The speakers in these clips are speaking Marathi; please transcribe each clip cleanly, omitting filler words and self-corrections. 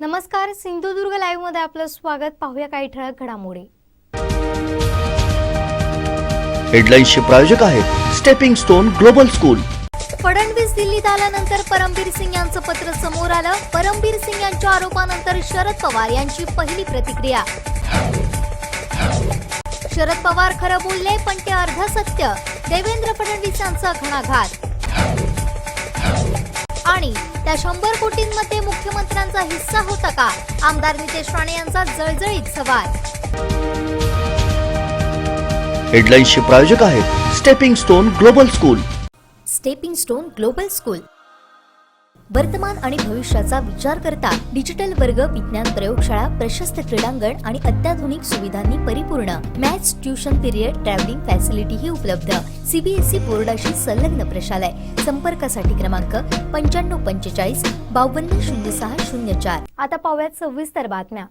नमस्कार, सिंधुदुर्ग लाईव्ह मध्ये आपलं स्वागत. पाहूया काही ठळक घडामोडी. हेडलाईन्सचे प्रायोजक आहेत stepping stone global school. Fadnavis दिल्लीत आल्यानंतर परमबीर सिंग यांचं पत्र समोर आलं. परमबीर सिंग यांच्या आरोपानंतर शरद पवार यांची पहिली प्रतिक्रिया. शरद पवार खरं बोलले पण ते अर्ध सत्य, देवेंद्र फडणवीस यांचा घणाघात. आणि त्या 100 कोटींमध्ये मुख्यमंत्र्यांचा हिस्सा होता का, आमदार नितेश राणे यांचा जळजळीत सवाल. हेडलाईन्सचे प्रायोजक आहेत stepping stone global school. Stepping stone global school वर्तमान आणि भविष्याचा विचार करता डिजिटल वर्ग, विज्ञान प्रयोगशाळा, प्रशस्त क्रीडांगण आणि अत्याधुनिक सुविधांनी परिपूर्ण. मॅथ्स, ट्युशन पीरियड, ट्रॅव्हलिंग फॅसिलिटीही उपलब्ध. सीबीएसई बोर्डाशी संलग्न प्रशालय. संपर्कासाठी क्रमांक 9545 520604. आता पाहूयात सविस्तर बातम्या.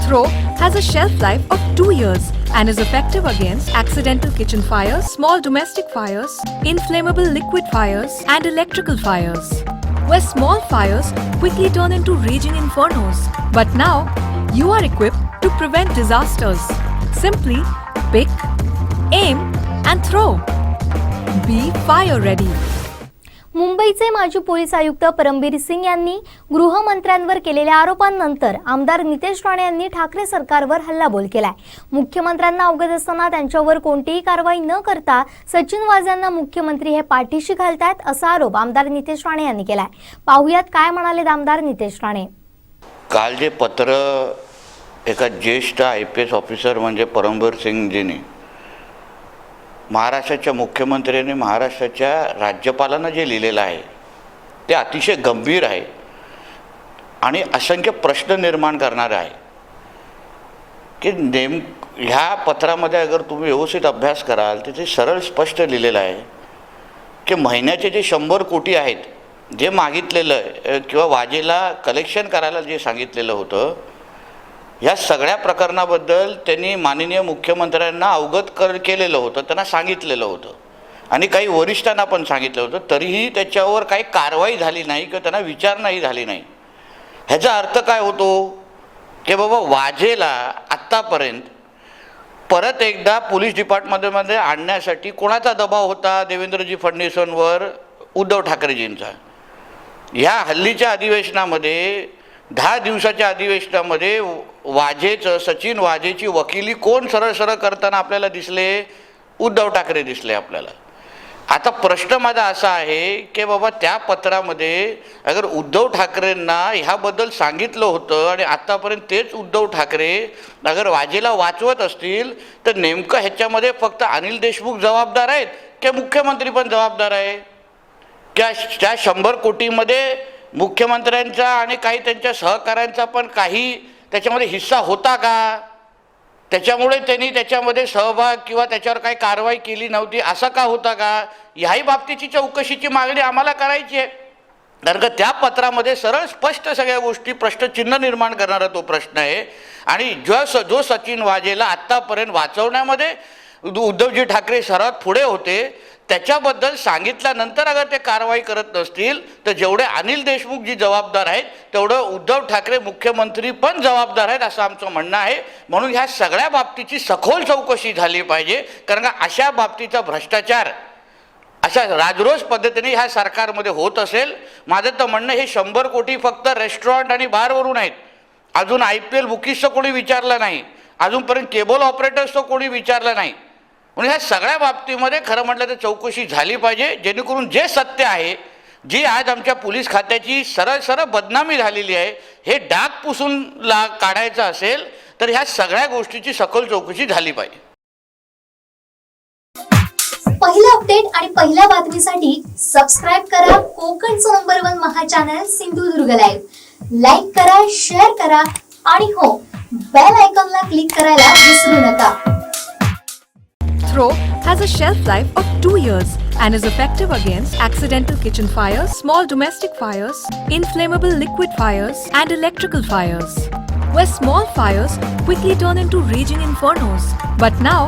Throw has a shelf life of 2 years and is effective against accidental kitchen fires, small domestic fires, inflammable liquid fires, and electrical fires, where small fires quickly turn into raging infernos. But now, you are equipped to prevent disasters. Simply pick, aim, and throw. Be fire ready. मुंबईचे माजी पोलीस आयुक्त परमबीर सिंग यांनी गृहमंत्र्यांवर केलेल्या आरोपांनंतर आमदार नितेश राणे यांनी ठाकरे सरकारवर हल्लाबोल केलाय. मुख्यमंत्र्यांना अवगत असताना त्यांच्यावर कोणतीही कारवाई न करता सचिन वाझे यांना मुख्यमंत्री हे पाठीशी घालतात असा आरोप आमदार नितेश राणे यांनी केलाय. पाहुयात काय म्हणाले आमदार नितेश राणे. काल जे पत्र एका ज्येष्ठ IPS ऑफिसर म्हणजे परमबीर सिंगजींनी महाराष्ट्राच्या मुख्यमंत्र्यांनी महाराष्ट्राच्या राज्यपालांना जे लिहिलेलं आहे ते अतिशय गंभीर आहे आणि असंख्य प्रश्न निर्माण करणारे आहे की ह्या पत्रामध्ये अगर तुम्ही व्यवस्थित अभ्यास कराल तर ते सरळ स्पष्ट लिहिलेलं आहे की महिन्याचे जे 100 कोटी आहेत जे मागितलेलं किंवा वाजेला कलेक्शन करायला जे सांगितलेलं होतं, या सगळ्या प्रकरणाबद्दल त्यांनी माननीय मुख्यमंत्र्यांना अवगत केलेलं होतं, त्यांना सांगितलेलं होतं आणि काही वरिष्ठांना पण सांगितलं होतं. तरीही त्याच्यावर काही कारवाई झाली नाही किंवा त्यांना विचारणाही झाली नाही. ह्याचा अर्थ काय होतो की बाबा वाजेला आत्तापर्यंत परत एकदा पोलीस डिपार्टमेंटमध्ये आणण्यासाठी कोणाचा दबाव होता? देवेंद्रजी फडणवीसांवर, उद्धव ठाकरेजींचा. ह्या हल्लीच्या अधिवेशनामध्ये 10 दिवसाच्या अधिवेशनामध्ये वाजेचं, सचिन वाजेची वकिली कोण सरळ सरळ करताना आपल्याला दिसले? उद्धव ठाकरे दिसले आपल्याला. आता प्रश्न माझा असा आहे की बाबा त्या पत्रामध्ये अगर उद्धव ठाकरेंना ह्याबद्दल सांगितलं होतं आणि आत्तापर्यंत तेच उद्धव ठाकरे अगर वाजेला वाचवत असतील तर नेमकं ह्याच्यामध्ये फक्त अनिल देशमुख जबाबदार आहेत की मुख्यमंत्री पण जबाबदार आहे? त्या 100 कोटीमध्ये मुख्यमंत्र्यांचा आणि काही त्यांच्या सहकाऱ्यांचा पण काही त्याच्यामध्ये हिस्सा होता का? त्याच्यामुळे त्यांनी त्याच्यामध्ये सहभाग किंवा त्याच्यावर काही कारवाई केली नव्हती असं का होता का? ह्याही बाबतीची चौकशीची मागणी आम्हाला करायची आहे. कारण का त्या पत्रामध्ये सरळ स्पष्ट सगळ्या गोष्टी प्रश्नचिन्ह निर्माण करणारा तो प्रश्न आहे. आणि जो सचिन वाजेला आत्तापर्यंत वाचवण्यामध्ये उद्धवजी ठाकरे सर्वात पुढे होते त्याच्याबद्दल सांगितल्यानंतर अगर ते कारवाई करत नसतील तर जेवढे अनिल देशमुख जी जबाबदार आहेत तेवढं उद्धव ठाकरे मुख्यमंत्री पण जबाबदार आहेत असं आमचं म्हणणं आहे. म्हणून ह्या सगळ्या बाबतीची सखोल चौकशी झाली पाहिजे. कारण का अशा बाबतीचा भ्रष्टाचार अशा राजरोस पद्धतीने ह्या सरकारमध्ये होत असेल. माझं तर म्हणणं हे 100 कोटी फक्त रेस्टॉरंट आणि बारवरून आहेत. अजून IPL बुकीजचं कोणी विचारलं नाही, अजूनपर्यंत केबल ऑपरेटर्सचं कोणी विचारलं नाही. म्हणून ह्या सगळ्या बाबतीमध्ये खरं म्हटलं तर चौकशी झाली पाहिजे, जेणेकरून जे सत्य आहे, जी आज आमच्या पोलीस खात्याची सरळ बदनामी झालेली आहे, हे डाग पुसून काढायचं असेल तर ह्या सगळ्या गोष्टीची सखोल चौकशी झाली पाहिजे. पहिला अपडेट आणि पहिल्या बातमीसाठी सबस्क्राईब करा कोकणचं नंबर 1 महा चॅनल सिंधुदुर्ग लाईव्ह. लाईक करा, शेअर करा आणि हो, बेल आयकॉनला क्लिक करायला विसरू नका. Throw has a shelf life of 2 years and is effective against accidental kitchen fires, small domestic fires, inflammable liquid fires, and electrical fires, where small fires quickly turn into raging infernos. But now,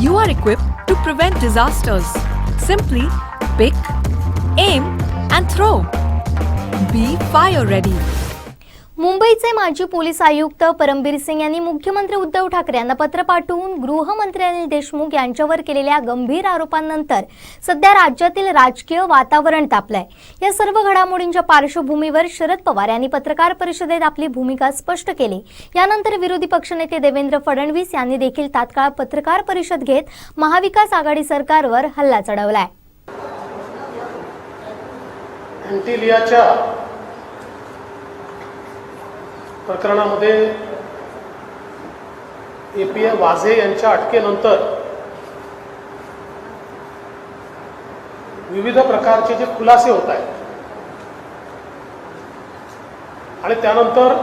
you are equipped to prevent disasters. Simply pick, aim, and throw. be fire ready. मुंबईचे माजी पोलीस आयुक्त परमबीर सिंग यांनी मुख्यमंत्री उद्धव ठाकरे यांना पत्र पाठवून गृहमंत्री अनिल देशमुख यांच्यावर केलेल्या गंभीर आरोपांनंतर सध्या राज्यातील राजकीय वातावरण तापलंय. या सर्व घडामोडींच्या पार्श्वभूमीवर शरद पवार यांनी पत्रकार परिषदेत आपली भूमिका स्पष्ट केली. यानंतर विरोधी पक्षनेते देवेंद्र फडणवीस यांनी देखील तात्काळ पत्रकार परिषद घेत महाविकास आघाडी सरकारवर हल्ला चढवलाय. अँटिलियाच्या प्रकरणामध्ये API वाझे यांच्या अटकेनंतर विविध प्रकारचे जे खुलासे होत आहेत आणि त्यानंतर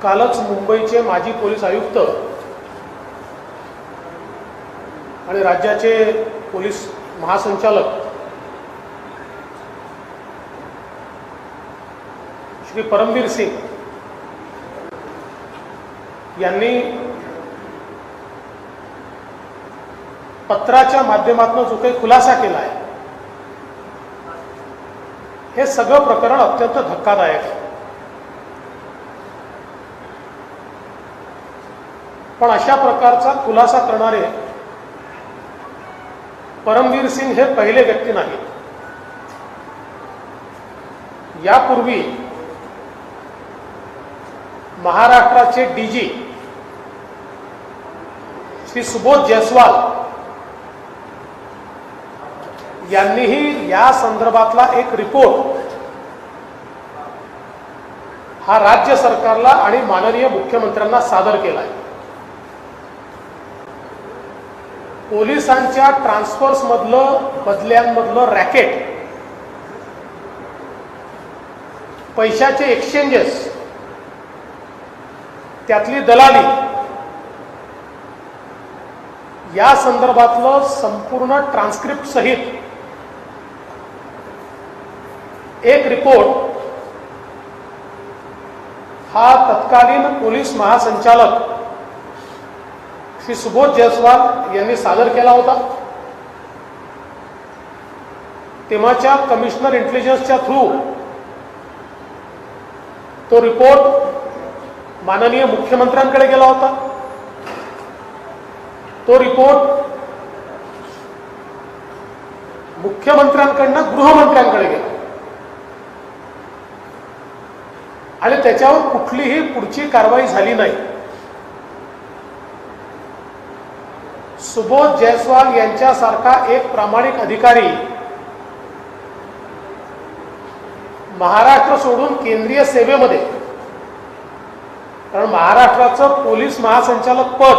कालच मुंबईचे माजी पोलीस आयुक्त आणि राज्याचे पोलीस महासंचालक श्री परमबीर सिंग यांनी पत्राच्या माध्यमातून जो काही खुलासा केला आहे हे सगळं प्रकरण अत्यंत धक्कादायक आहे. पण अशा प्रकारचा खुलासा करणारे परमबीर सिंग हे पहिले व्यक्ती नाहीत. यापूर्वी महाराष्ट्राचे DG श्री सुबोध जयस्वाल यांनीही या संदर्भातला एक रिपोर्ट हा राज्य सरकारला आणि माननीय मुख्यमंत्र्यांना सादर केला आहे. पोलिसांच्या ट्रान्सफर्स मधलं बदल्यांमधलं रॅकेट, पैशाचे एक्सचेंजेस, त्यातली दलाली या संदर्भातलं संपूर्ण ट्रान्स्क्रिप्ट सहित एक रिपोर्ट हा तत्कालीन पोलीस महासंचालक श्री सुबोध जयस्वाल यांनी सादर केला होता. तेव्हाच्या कमिशनर इंटेलिजन्सच्या थ्रू तो रिपोर्ट माननीय मुख्यमंत्र्यांकडे गेला होता. तो रिपोर्ट मुख्यमंत्र्यांकडनं गृहमंत्र्यांकडे गेला आणि त्याच्यावर कुठलीही पुढची कारवाई झाली नाही. सुबोध जयस्वाल यांच्यासारखा एक प्रामाणिक अधिकारी महाराष्ट्र सोडून केंद्रीय सेवेमध्ये, कारण महाराष्ट्राचं पोलीस महासंचालक पद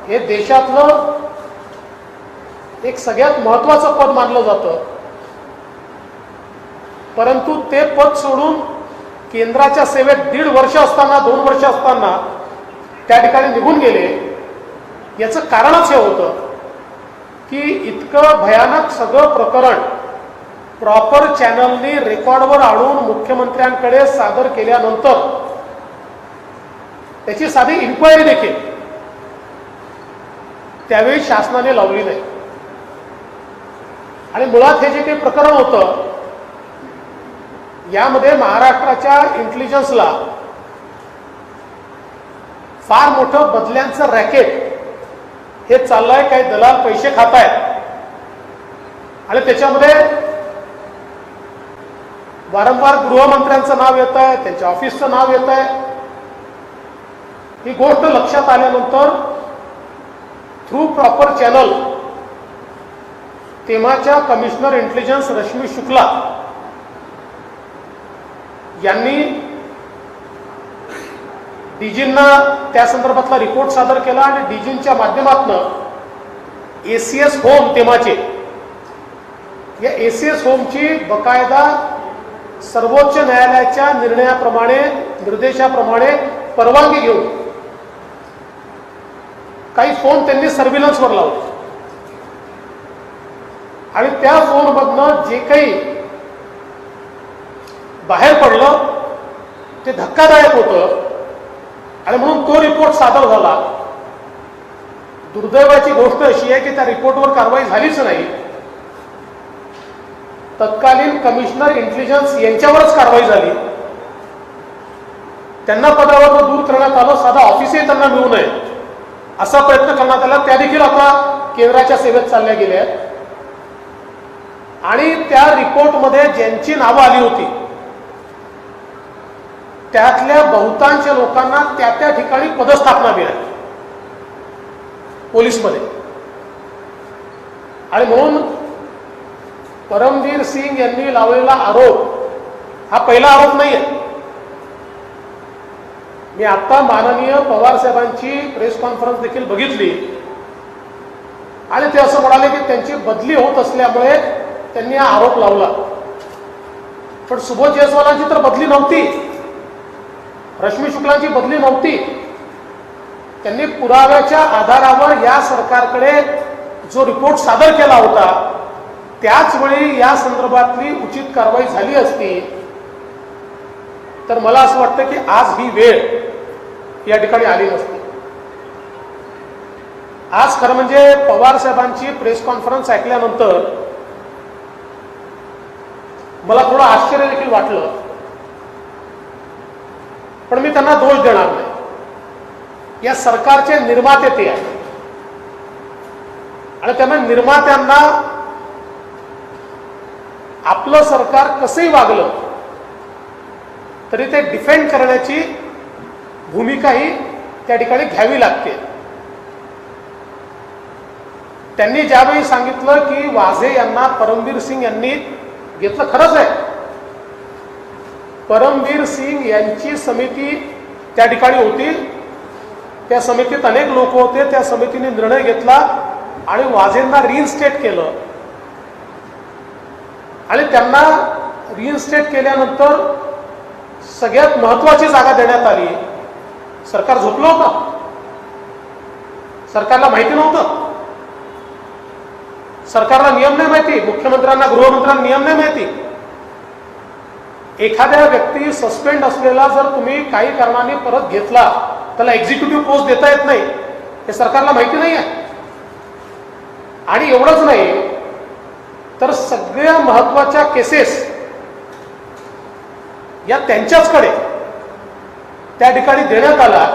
हे देशातलं एक सगळ्यात महत्त्वाचं पद मानलं जातं. परंतु ते पद सोडून केंद्राच्या सेवेत 1.5 वर्ष असताना, 2 वर्ष असताना त्या ठिकाणी निघून गेले. याचं कारणच हे होतं की इतकं भयानक सगळं प्रकरण प्रॉपर चॅनलनी रेकॉर्डवर आणून मुख्यमंत्र्यांकडे सादर केल्यानंतर त्याची साधी इन्क्वायरी देखील त्यावेळी शासनाने लावली नाही. आणि मुळात हे जे काही प्रकरण होतं यामध्ये महाराष्ट्राच्या इंटेलिजन्सला फार मोठं बदल्यांचं रॅकेट हे चाललंय. काही दलाल पैसे खात आहेत आणि त्याच्यामध्ये वारंवार गृहमंत्र्यांचं नाव येत आहे, त्यांच्या ऑफिसचं नाव येत आहे. ही गोष्ट लक्षात आल्यानंतर थ्रू प्रॉपर चॅनल तेव्हाच्या कमिशनर इंटेलिजन्स रश्मी शुक्ला यांनी डीजींना त्या संदर्भातला रिपोर्ट सादर केला आणि डीजींच्या माध्यमातून ACS होम तेव्हाचे, या ACS होमची बकायदा सर्वोच्च न्यायालयाच्या निर्देशाप्रमाणे परवानगी घेऊन काही फोन त्यांनी सर्व्हिलन्सवर लावले आणि त्या फोनमधनं जे काही बाहेर पडलं ते धक्कादायक होतं आणि म्हणून तो रिपोर्ट सादर झाला. दुर्दैवाची गोष्ट अशी आहे की त्या रिपोर्टवर कारवाई झालीच नाही. तत्कालीन कमिशनर इंटेलिजन्स यांच्यावरच कारवाई झाली. त्यांना पदावर दूर करण्यात आलं, साधा ऑफिसही त्यांना मिळू नये असा प्रयत्न करण्यात आला. त्या देखील आता केंद्राच्या सेवेत चालल्या गेल्या आहेत. आणि त्या रिपोर्टमध्ये ज्यांची नावं आली होती त्यातल्या बहुतांश लोकांना त्या त्या ठिकाणी पदस्थापना मिळाली पोलीसमध्ये. आणि म्हणून परमवीर सिंग यांनी लावलेला आरोप हा पहिला आरोप नाही आहे. मी आता माननीय पवार साहेबांची प्रेस कॉन्फरन्स देखील बघितली आणि ते असं म्हणाले की त्यांची बदली होत असल्यामुळे त्यांनी हा आरोप लावला. पण सुबोध जयस्वालांची तर बदली नव्हती, रश्मी शुक्लांची बदली नव्हती. त्यांनी पुराव्याच्या आधारावर या सरकारकडे जो रिपोर्ट सादर केला होता त्याच वेळी या संदर्भातली उचित कारवाई झाली असती तर मला असं वाटतं की आज ही वेळ या ठिकाणी आली नसती. आज खरं म्हणजे पवार साहेबांची प्रेस कॉन्फरन्स ऐकल्यानंतर मला थोडं आश्चर्य देखील वाटलं. पण मी त्यांना दोष देणार नाही. या सरकारचे निर्माते ते आहेत आणि त्यामुळे निर्मात्यांना आपलं सरकार कसंही वागलं तरी ते डिफेंड करण्याची भूमिका ही त्या ठिकाणी घ्यावी लागते. त्यांनी ज्यावेळी सांगितलं की वाझे यांना परमवीर सिंग यांनी घेतलं, खरंच आहे. परमवीर सिंग यांची समिती त्या ठिकाणी होती. त्या समितीत अनेक लोक होते. त्या समितीने निर्णय घेतला आणि वाझेंना रिइन्स्टेट केलं. आणि त्यांना रिइन्स्टेट केल्यानंतर सगळ्यात महत्वाची जागा देण्यात आली. सरकार झोपलं होतं, सरकारला माहिती नव्हतं, सरकारला नियम नाही माहिती, मुख्यमंत्र्यांना गृहमंत्र्यांना नियम नाही माहिती. एखाद्या व्यक्ती सस्पेंड असलेला जर तुम्ही काही कारणाने परत घेतला त्याला एक्झिक्युटिव्ह पोस्ट देता येत नाही हे सरकारला माहिती नाही आहे. आणि एवढंच नाही तर सगळ्या महत्वाच्या केसेस या त्यांच्याचकडे त्या ठिकाणी देण्यात आला.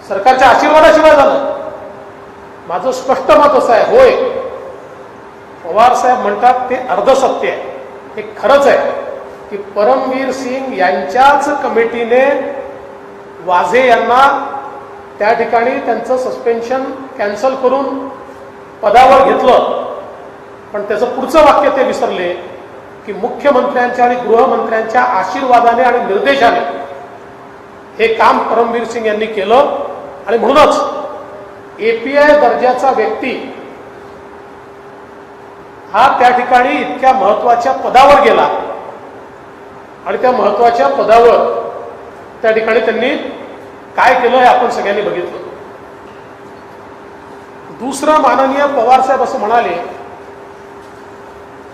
सरकारच्या आशीर्वादाशिवाय झालं. माझं स्पष्ट मत असं आहे, होय पवार साहेब म्हणतात ते अर्धसत्य आहे. हे खरंच आहे की परमवीर सिंग यांच्याच कमिटीने वाझे यांना त्या ठिकाणी त्यांचं सस्पेन्शन कॅन्सल करून पदावर घेतलं. पण त्याचं पुढचं वाक्य ते विसरले की मुख्यमंत्र्यांच्या आणि गृहमंत्र्यांच्या आशीर्वादाने आणि निर्देशाने हे काम परमवीर सिंग यांनी केलं. आणि म्हणूनच API दर्जाचा व्यक्ती हा त्या ठिकाणी इतक्या महत्वाच्या पदावर गेला आणि त्या महत्वाच्या पदावर त्या ठिकाणी त्यांनी काय केलं हे आपण सगळ्यांनी बघितलं. दुसरं, माननीय पवार साहेब असं म्हणाले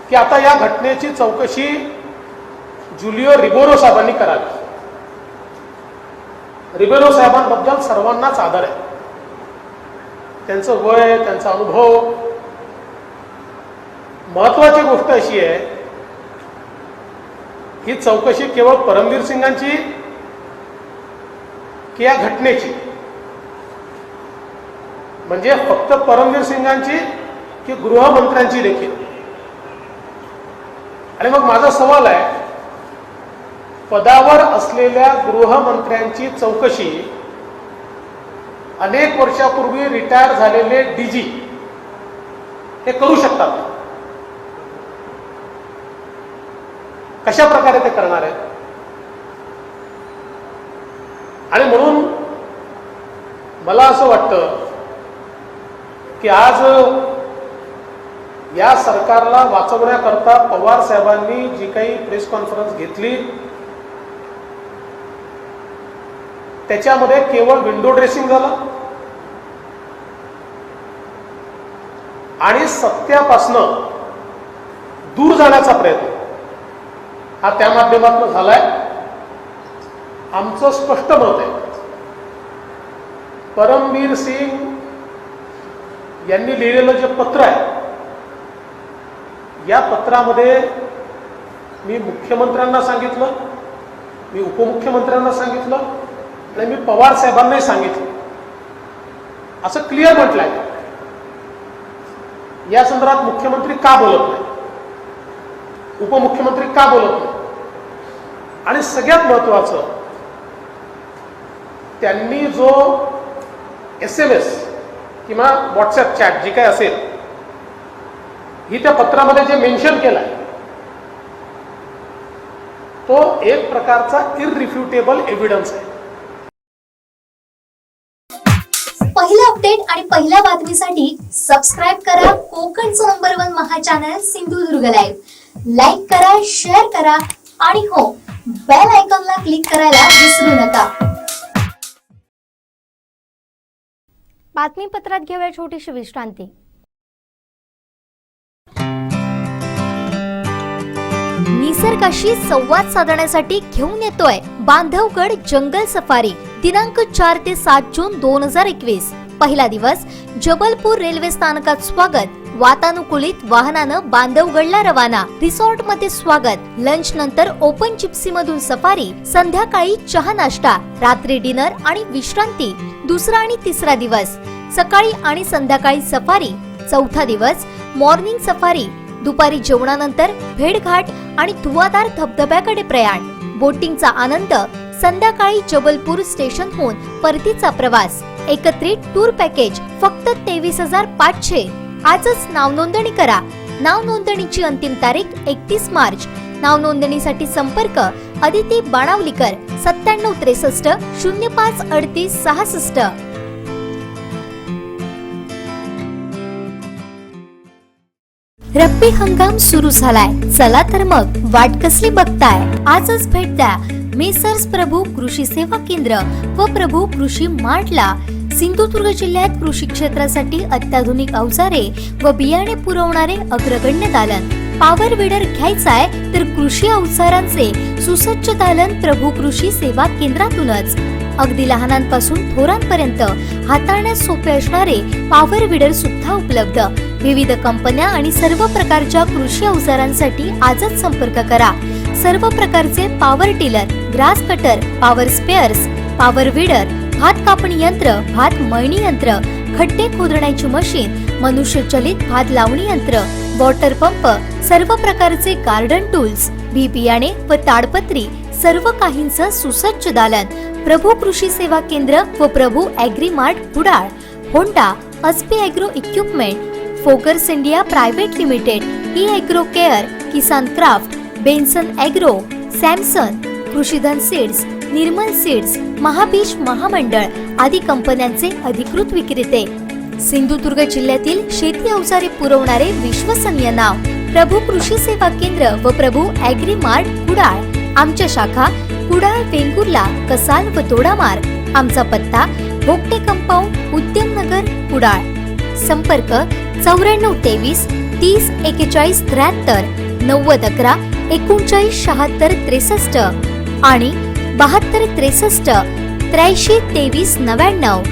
की आता या घटनेची चौकशी जुलिओ रिबेरो साहेबांनी करावी. रिबेरो साहेबांबद्दल सर्वांनाच आदर आहे. त्यांचं वय, त्यांचा अनुभव. महत्वाची गोष्ट अशी आहे ही चौकशी केवळ परमवीर सिंगांची की या घटनेची, म्हणजे फक्त परमवीर सिंगांची की गृहमंत्र्यांची देखील. आणि मग माझा सवाल आहे, पदावर असलेल्या गृहमंत्र्यांची चौकशी अनेक वर्षापूर्वी रिटायर झालेले DG हे करू शकतात. कशा प्रकारे ते करणार आहेत? आणि म्हणून मला असं वाटतं की आज या सरकारला वाचवण्याकरता पवार साहेबांनी जी काही प्रेस कॉन्फरन्स घेतली त्याच्यामध्ये केवळ विंडो ड्रेसिंग झालं आणि सत्यापासनं दूर जाण्याचा प्रयत्न हा त्या माध्यमातून झालाय. आमचं स्पष्ट मत आहे, परमवीर सिंग यांनी लिहिलेलं जे पत्र आहे या पत्रामध्ये मी मुख्यमंत्र्यांना सांगितलं, मी उपमुख्यमंत्र्यांना सांगितलं आणि मी पवार साहेबांनाही सांगितलं, असं क्लिअर म्हटलं आहे. या संदर्भात मुख्यमंत्री का बोलत नाही, उपमुख्यमंत्री का बोलत नाही, आणि सगळ्यात महत्वाचं त्यांनी जो SMS किंवा व्हॉट्सअप चॅट जी काय असेल ही त्या पत्रामध्ये जे मेन्शन केलं आहे तो एक प्रकारचा इररिफ्युटेबल एव्हिडन्स आहे. पहिलं अपडेट आणि पहिल्या बातमीसाठी सबस्क्राईब करा कोकणचं नंबर 1 महा चॅनल सिंधुदुर्ग लाईव्ह. लाईक करा, शेअर करा आणि हो, बेल आयकॉनला क्लिक करायला विसरू नका. बातमीपत्रात घेऊया छोटीशी विश्रांती. निसर्गाशी संवाद साधण्यासाठी घेऊन येतोय बांधवगड जंगल सफारी. दिनांक 4 ते 7 जून 2021. पहिला दिवस जबलपूर रेल्वे स्थानकात स्वागत. वातानुकूलित वाहनानं बांधवगडला रवाना. रिसॉर्ट मध्ये स्वागत. लंच नंतर ओपन जिप्सी मधून सफारी. संध्याकाळी चहा नाश्ता. रात्री डिनर आणि विश्रांती. दुसरा आणि तिसरा दिवस सकाळी आणि संध्याकाळी सफारी. चौथा दिवस मॉर्निंग सफारी. दुपारी जेवणानंतर भेडघाट आणि धुवाधार धबधब्याकडे प्रयाण. बोटिंगचा आनंद. संध्याकाळी जबलपूर स्टेशनहून परतीचा प्रवास. एकत्रित टूर पॅकेज फक्त 23,500. आजच नाव नोंदणी करा. नाव नोंदणीची अंतिम तारीख 31 मार्च. नाव नोंदणीसाठी संपर्क अदिती बाणावलीकर 9763 05 38 66. रब्बी हंगाम सुरू झालाय. चला तर मग वाट कसली बघताय. आजच भेट द्या मेसर्स प्रभू कृषी सेवा केंद्र व प्रभू कृषी मार्टला. सिंधुदुर्ग जिल्ह्यात कृषी क्षेत्रासाठी अत्याधुनिक अवजारे व बियाणे पुरवणारे अग्रगण्य दालन. पॉवर विडर घ्यायचाय तर कृषी अवजारांचे सुसज्ज दालन प्रभू कृषी सेवा केंद्रातूनच. अगदी लहानांपासून थोरांपर्यंत हाताळण्यास सोपे असणारे पॉवर विडर सुद्धा उपलब्ध. विविध कंपन्या आणि सर्व प्रकारच्या कृषी अवजारांसाठी आजच संपर्क करा. सर्व प्रकारचे power tiller, grass cutter, power spares, power weeder, भात कापणी यंत्र, भात मळणी यंत्र, खड्डे खोदण्याची मशीन, मनुष्यचलित भात लावणी यंत्र, वॉटर पंप, सर्व प्रकारचे गार्डन टूल्स, बी बियाणे व ताडपत्री सर्व काहींचं सुसज्ज दालन. प्रभू कृषी सेवा केंद्र व Prabhu agri mart Kudal. Honda, Aspee agro equipment, फोकर्स India private limited, E agro care, Kisan craft, Benson agro, Samson, Krishidhan seeds, Nirmal seeds, Mahabeej महामंडळ आदी कंपन्यांचे अधिकृत विक्रेते. सिंधुदुर्ग जिल्ह्यातील शेती अवजारे पुरवणारे विश्वसनीय नाव प्रभू कृषी सेवा केंद्र व प्रभू ॲग्री मार्ट कुडाळ. आमच्या शाखा कुडाळ, वेंगुर्ला, कसाल व दोडामार्ग. आमचा पत्ता भोगटे कंपाऊंड, उद्यम नगर, कुडाळ. संपर्क 9423 30 41 73, 9011 39 76 63 आणि 72 63 83 23 99.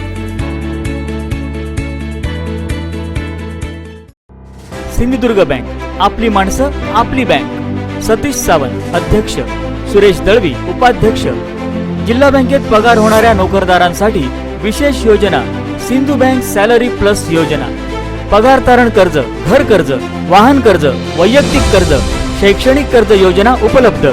सिंधुदुर्ग बँक, आपली माणसं आपली बँक. सतीश सावंत अध्यक्ष, सुरेश दळवी उपाध्यक्ष. जिल्हा बँकेत पगार होणाऱ्या नोकरदारांसाठी विशेष योजना सिंधू बँक सॅलरी प्लस योजना. पगार तारण कर्ज, घर कर्ज, वाहन कर्ज, वैयक्तिक कर्ज, शैक्षणिक कर्ज योजना उपलब्ध.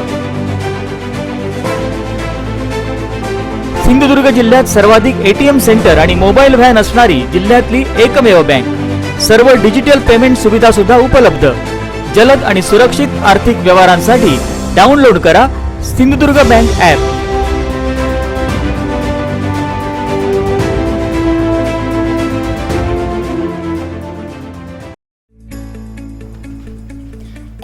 सिंधुदुर्ग जिल्ह्यात सर्वाधिक ATM सेंटर आणि मोबाईल व्हॅन असणारी जिल्ह्यातली एकमेव बँक. सर्व डिजिटल पेमेंट सुविधा सुद्धा उपलब्ध. जलद आणि सुरक्षित आर्थिक व्यवहारांसाठी डाउनलोड करा Sindhudurg bank app.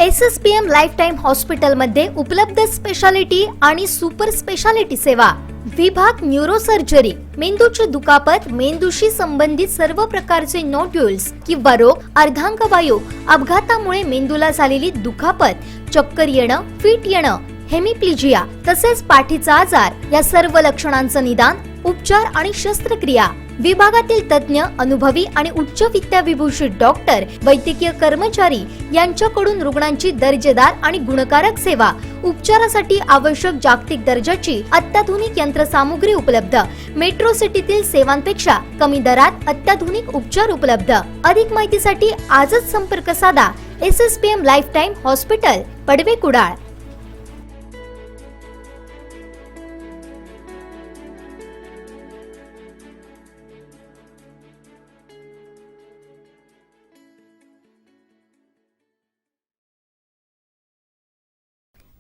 SSPM lifetime हॉस्पिटलमध्ये उपलब्ध स्पेशालिटी आणि सुपर स्पेशालिटी सेवा. विभाग न्यूरोसर्जरी, मेंदूची दुखापत, मेंदूशी संबंधित सर्व प्रकारचे नोड्यूल्स किंवा रोग, अर्धांगवायू, अपघातामुळे मेंदूला झालेली दुखापत, चक्कर येणं, फिट येणं, हेमिप्लिजिया तसेच पाठीचा आजार या सर्व लक्षणांचं निदान, उपचार आणि शस्त्रक्रिया. विभागातील तज्ज्ञ, अनुभवी आणि उच्च विद्याविभूषित डॉक्टर, वैद्यकीय कर्मचारी यांच्याकडून रुग्णांची दर्जेदार आणि गुणकारक सेवा, उपचारासाठी आवश्यक जागतिक दर्जाची अत्याधुनिक यंत्रसामुग्री उपलब्ध, मेट्रो सिटीतील सेवांपेक्षा कमी दरात अत्याधुनिक उपचार उपलब्ध. अधिक माहितीसाठी आजच संपर्क साधा. SSPM lifetime hospital, Padve, Kudal.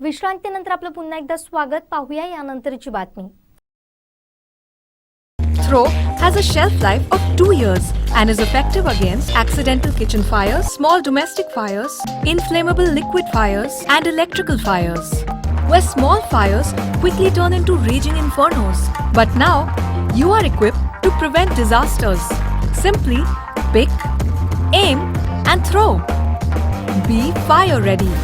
विश्रांतीनंतर आपलं पुन्हा एकदा स्वागत. पाहूया यानंतरची बातमी. Throw has a shelf life of 2 years and is effective against accidental kitchen fires, small domestic fires, inflammable liquid fires, and electrical fires. Where small fires quickly turn into raging infernos. But now, you are equipped to prevent disasters. Simply pick, aim, and throw. Be fire ready.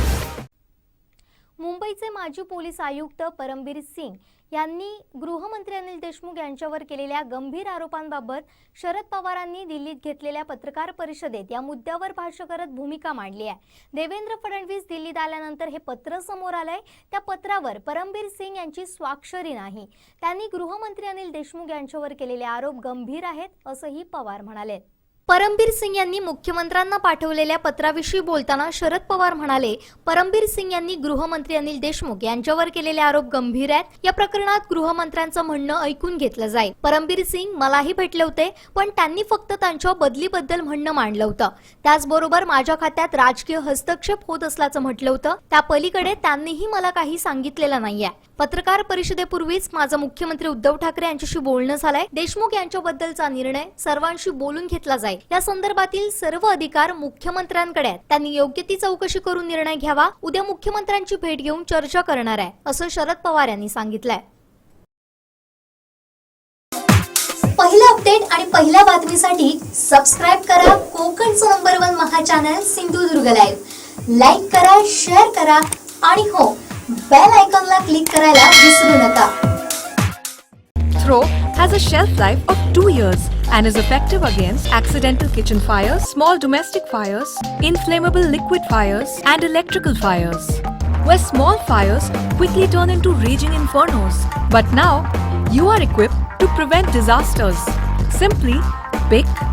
मुंबईचे माजी पोलीस आयुक्त परमबीर सिंग यांनी गृहमंत्री अनिल देशमुख यांच्यावर केलेल्या गंभीर आरोपांबाबत शरद पवारांनी दिल्लीत घेतलेल्या पत्रकार परिषदेत या मुद्द्यावर भाष्य करत भूमिका मांडली आहे. देवेंद्र फडणवीस दिल्लीत आल्यानंतर हे पत्र समोर आलंय. त्या पत्रावर परमबीर सिंग यांची स्वाक्षरी नाही. त्यांनी गृहमंत्री अनिल देशमुख यांच्यावर केलेले आरोप गंभीर आहेत असंही पवार म्हणाले. परमबीर सिंग यांनी मुख्यमंत्र्यांना पाठवलेल्या पत्राविषयी बोलताना शरद पवार म्हणाले, परमबीर सिंग यांनी गृहमंत्री अनिल देशमुख यांच्यावर केलेले आरोप गंभीर आहेत. या प्रकरणात गृहमंत्र्यांचं म्हणणं ऐकून घेतलं जाईल. परमबीर सिंग मलाही भेटले होते, पण त्यांनी फक्त त्यांच्या बदलीबद्दल म्हणणं मांडलं होतं. त्याचबरोबर माझ्या खात्यात राजकीय हस्तक्षेप होत असल्याचं म्हटलं होतं. त्या पलीकडे त्यांनीही मला काही सांगितलेलं नाहीये. पत्रकार परिषदेपूर्वीच माझं मुख्यमंत्री उद्धव ठाकरे यांच्याशी बोलणं झालंय. देशमुख यांच्याबद्दलचा निर्णय सर्वांशी बोलून घेतला जाईल. या संदर्भातील सर्व अधिकार मुख्यमंत्र्यांकडे आहेत. त्यांनी योग्य ती चौकशी करून निर्णय घ्यावा. उद्या मुख्यमंत्र्यांची भेट घेऊन चर्चा करणार आहे असं शरद पवार यांनी सांगितलंय. पहिलं अपडेट आणि पहिल्या बातमीसाठी सबस्क्राइब करा कोकणचं नंबर 1 महा चॅनल सिंधुदुर्ग लाईव्ह. लाईक करा, शेअर करा आणि हो, बेल आयकॉनला क्लिक करायला विसरू नका. Throw has a shelf life of 2 years and is effective against accidental kitchen fires, small domestic fires, inflammable liquid fires, and electrical fires. Where small fires quickly turn into raging infernos. But now, you are equipped to prevent disasters. Simply pick,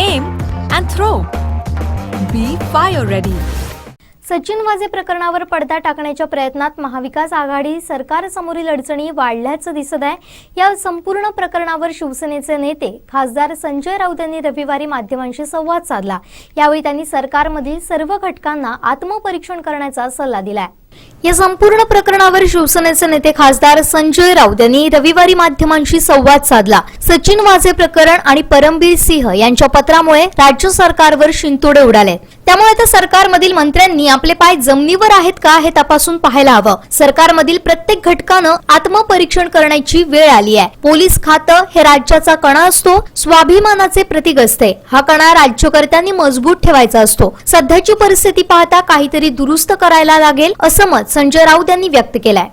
aim, and throw. Be fire ready. Sachin Vaze प्रकरणावर पडदा टाकण्याच्या प्रयत्नात महाविकास आघाडी सरकारसमोरील अडचणी वाढल्याचं दिसत आहे. या संपूर्ण प्रकरणावर शिवसेनेचे नेते खासदार संजय राऊत यांनी रविवारी माध्यमांशी संवाद साधला. यावेळी त्यांनी सरकारमधील सर्व घटकांना आत्मपरीक्षण करण्याचा सल्ला दिलाय. या संपूर्ण प्रकरणावर शिवसेनेचे नेते खासदार संजय राऊत यांनी रविवारी माध्यमांशी संवाद साधला. सचिन वाझे प्रकरण आणि परमबीर सिंह यांच्या पत्रामुळे राज्य सरकारवर शिंतोडे उडाले. त्यामुळे आता सरकारमधील मंत्र्यांनी आपले पाय जमिनीवर आहेत का हे तपासून पाहायला हवं. सरकारमधील प्रत्येक घटकानं आत्मपरीक्षण करण्याची वेळ आली आहे. पोलीस खातं हे राज्याचा कणा असतो, स्वाभिमानाचे प्रतीक असते. हा कणा राज्यकर्त्यांनी मजबूत ठेवायचा असतो. सध्याची परिस्थिती पाहता काहीतरी दुरुस्त करायला लागेल असं मत संजय राऊत यांनी व्यक्त केलंय.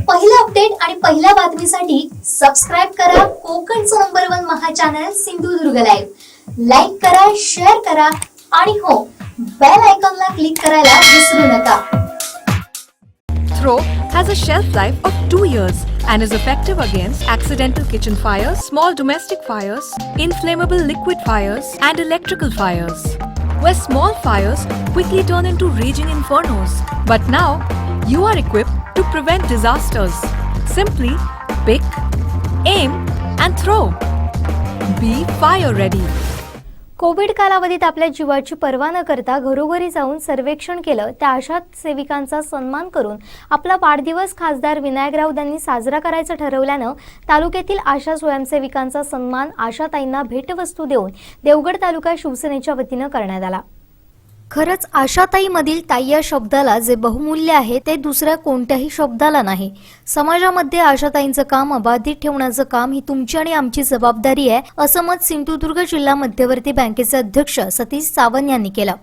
पहिलं अपडेट आणि पहिल्या बातमीसाठी सबस्क्राइब करा कोकणचं नंबर 1 महा चॅनल सिंधुदुर्ग लाईव्ह. लाईक करा, शेअर करा आणि हो, बेल आयकॉनला क्लिक करायला विसरू नका. Throw has a shelf life of 2 years and is effective against accidental kitchen fires, small domestic fires, inflammable liquid fires, and electrical fires. Where small fires quickly turn into raging infernos. But now, you are equipped to prevent disasters. Simply pick, aim, and throw. Be fire ready. Covid कालावधीत आपल्या जीवाची पर्वा न करता घरोघरी जाऊन सर्वेक्षण केलं त्या आशा सेविकांचा सन्मान करून आपला वाढदिवस खासदार विनायक राऊत यांनी साजरा करायचं ठरवल्यानं तालुक्यातील आशा स्वयंसेविकांचा सन्मान आशाताईंना भेटवस्तू देऊन देवगड तालुका शिवसेनेच्या वतीनं करण्यात आला. खरंच आशाताईमधील ताई या शब्दाला जे बहुमूल्य आहे ते दुसऱ्या कोणत्याही शब्दाला नाही. समाजामध्ये आशाताईंचं काम अबाधित ठेवण्याचं काम ही तुमची आणि आमची जबाबदारी आहे असं मत सिंधुदुर्ग जिल्हा मध्यवर्ती बँकेचे अध्यक्ष सतीश सावंत यांनी केलं.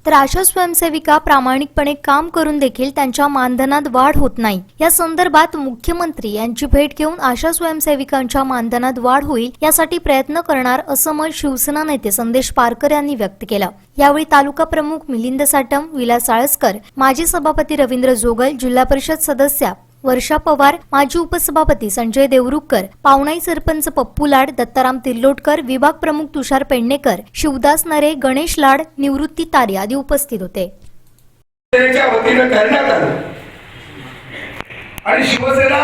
तर आशा स्वयंसेविका प्रामाणिकपणे काम करून देखील त्यांच्या मानधनात वाढ होत नाही. या संदर्भात मुख्यमंत्री यांची भेट घेऊन आशा स्वयंसेविकांच्या मानधनात वाढ होईल यासाठी प्रयत्न करणार असं मत शिवसेना नेते संदेश पारकर यांनी व्यक्त केलं. यावेळी तालुका प्रमुख मिलिंद साटम, विलास आळसकर, माजी सभापती रवींद्र जोगल, जिल्हा परिषद सदस्या वर्षा पवार, माजी उपसभापती संजय देवरुखकर, पावनाई सरपंच पप्पू लाड, दत्ताराम तिर्लोटकर, विभाग प्रमुख तुषार पेडणेकर, शिवदास नरे, गणेश लाड, निवृत्ती तारे आदी उपस्थित होते. वतीनं करण्यात आलं आणि शिवसेना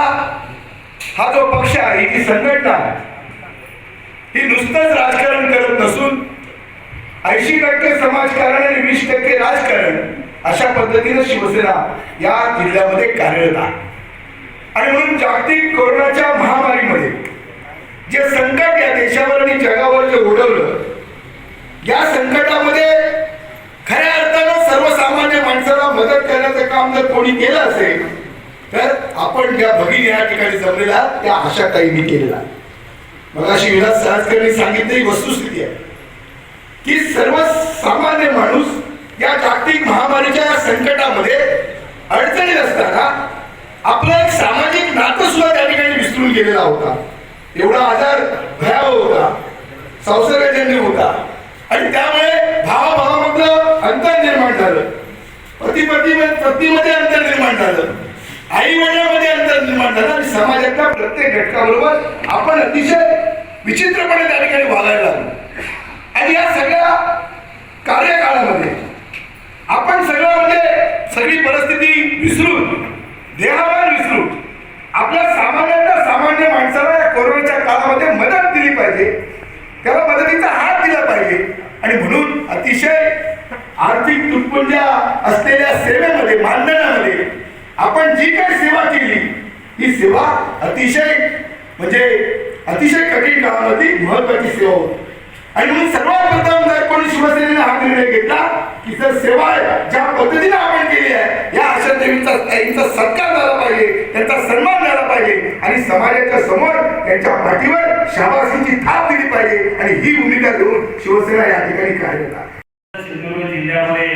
हा जो पक्ष आहे, ही संघटना आहे, ही नुसतंच राजकारण करत नसून 80% समाजकारण आणि 20% राजकारण अशा पद्धतीनं शिवसेना या जिल्ह्यामध्ये कार्यरत आहे. आणि म्हणून जागतिक कोरोनाच्या महामारीमध्ये जे संकट या देशावर आणि जगावर जे ओढवलं, या संकटामध्ये खऱ्या अर्थानं सर्वसामान्य माणसाला मदत करण्याचं काम जर कोणी केलं असेल तर आपण ज्या भगिनी या ठिकाणी जमलेल्या त्या आशाताईंनी केलेला आहे. मगाशी विलास साळसकरांनी सांगितलेली वस्तुस्थिती आहे की सर्वसामान्य माणूस या जागतिक महामारीच्या या संकटामध्ये अडचणीत असताना आपलं एक सामाजिक नातं सुद्धा त्या ठिकाणी विसरून गेलेला होता. एवढा आजार भयावह होता, संसर्गजन्य होता आणि त्यामुळे भावाभावामधलं अंतर निर्माण झालं, पतीमध्ये अंतर निर्माण झालं, आई वडिलांमध्ये अंतर निर्माण झालं आणि समाजातल्या प्रत्येक घटकाबरोबर आपण अतिशय विचित्रपणे त्या ठिकाणी वागायला लागलो. आणि या सगळ्या कार्यकाळामध्ये आपण सगळं म्हणजे सगळी परिस्थिती विसरून, देहावर विसरून आपल्या सामान्य माणसाला या कोरोनाच्या काळामध्ये मदत दिली पाहिजे, त्याला मदतीचा हात दिला पाहिजे. आणि म्हणून अतिशय आर्थिक तुटपुंजा असलेल्या सेवेमध्ये, मानधनामध्ये आपण जी काही सेवा केली, ही सेवा अतिशय कठीण काळामध्ये महत्वाची सेवा होती. आणि म्हणून सर्वात प्रथम जर कोणी शिवसेनेने हा निर्णय घेतला की जर सेवा ज्या पद्धतीने आपण केली आहे, या आशा देवींचा सत्कार झाला पाहिजे, त्यांचा सन्मान झाला पाहिजे आणि समाजाच्या समोर त्यांच्या पाठीवर शाबासकीची थाप दिली पाहिजे. आणि ही भूमिका घेऊन शिवसेना या ठिकाणी कार्यरत आहे. सिंधुदुर्ग जिल्ह्यामध्ये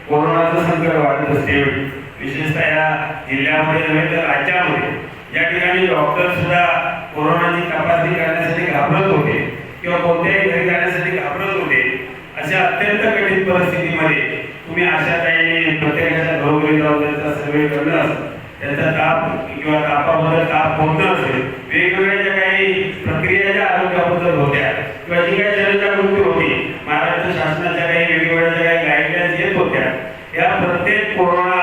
कोरोनाचं संकट वाढत असते, विशेषतः या जिल्ह्यामध्ये नव्हे तर राज्यामध्ये या ठिकाणी डॉक्टर सुद्धा कोरोनाची तपासणी करण्यासाठी घाबरत होते किंवा कोणत्याही घरी जाण्यासाठी घाबरत होते. अशा अत्यंत कठीण परिस्थितीमध्ये तुम्ही आशाताईंनी प्रत्येकाच्या घरोघरी जाऊन त्यांचा सर्वे करणं, त्यांचा ताप किंवा तापाबद्दल ताप होणं असेल, वेगवेगळ्या ज्या काही प्रक्रिया ज्या आरोग्याबद्दल होत्या किंवा जी काही जनजागृती होती, महाराष्ट्र शासनाच्या काही वेगवेगळ्या ज्या काही गाईडलाईन्स येत होत्या, या प्रत्येक कोरोना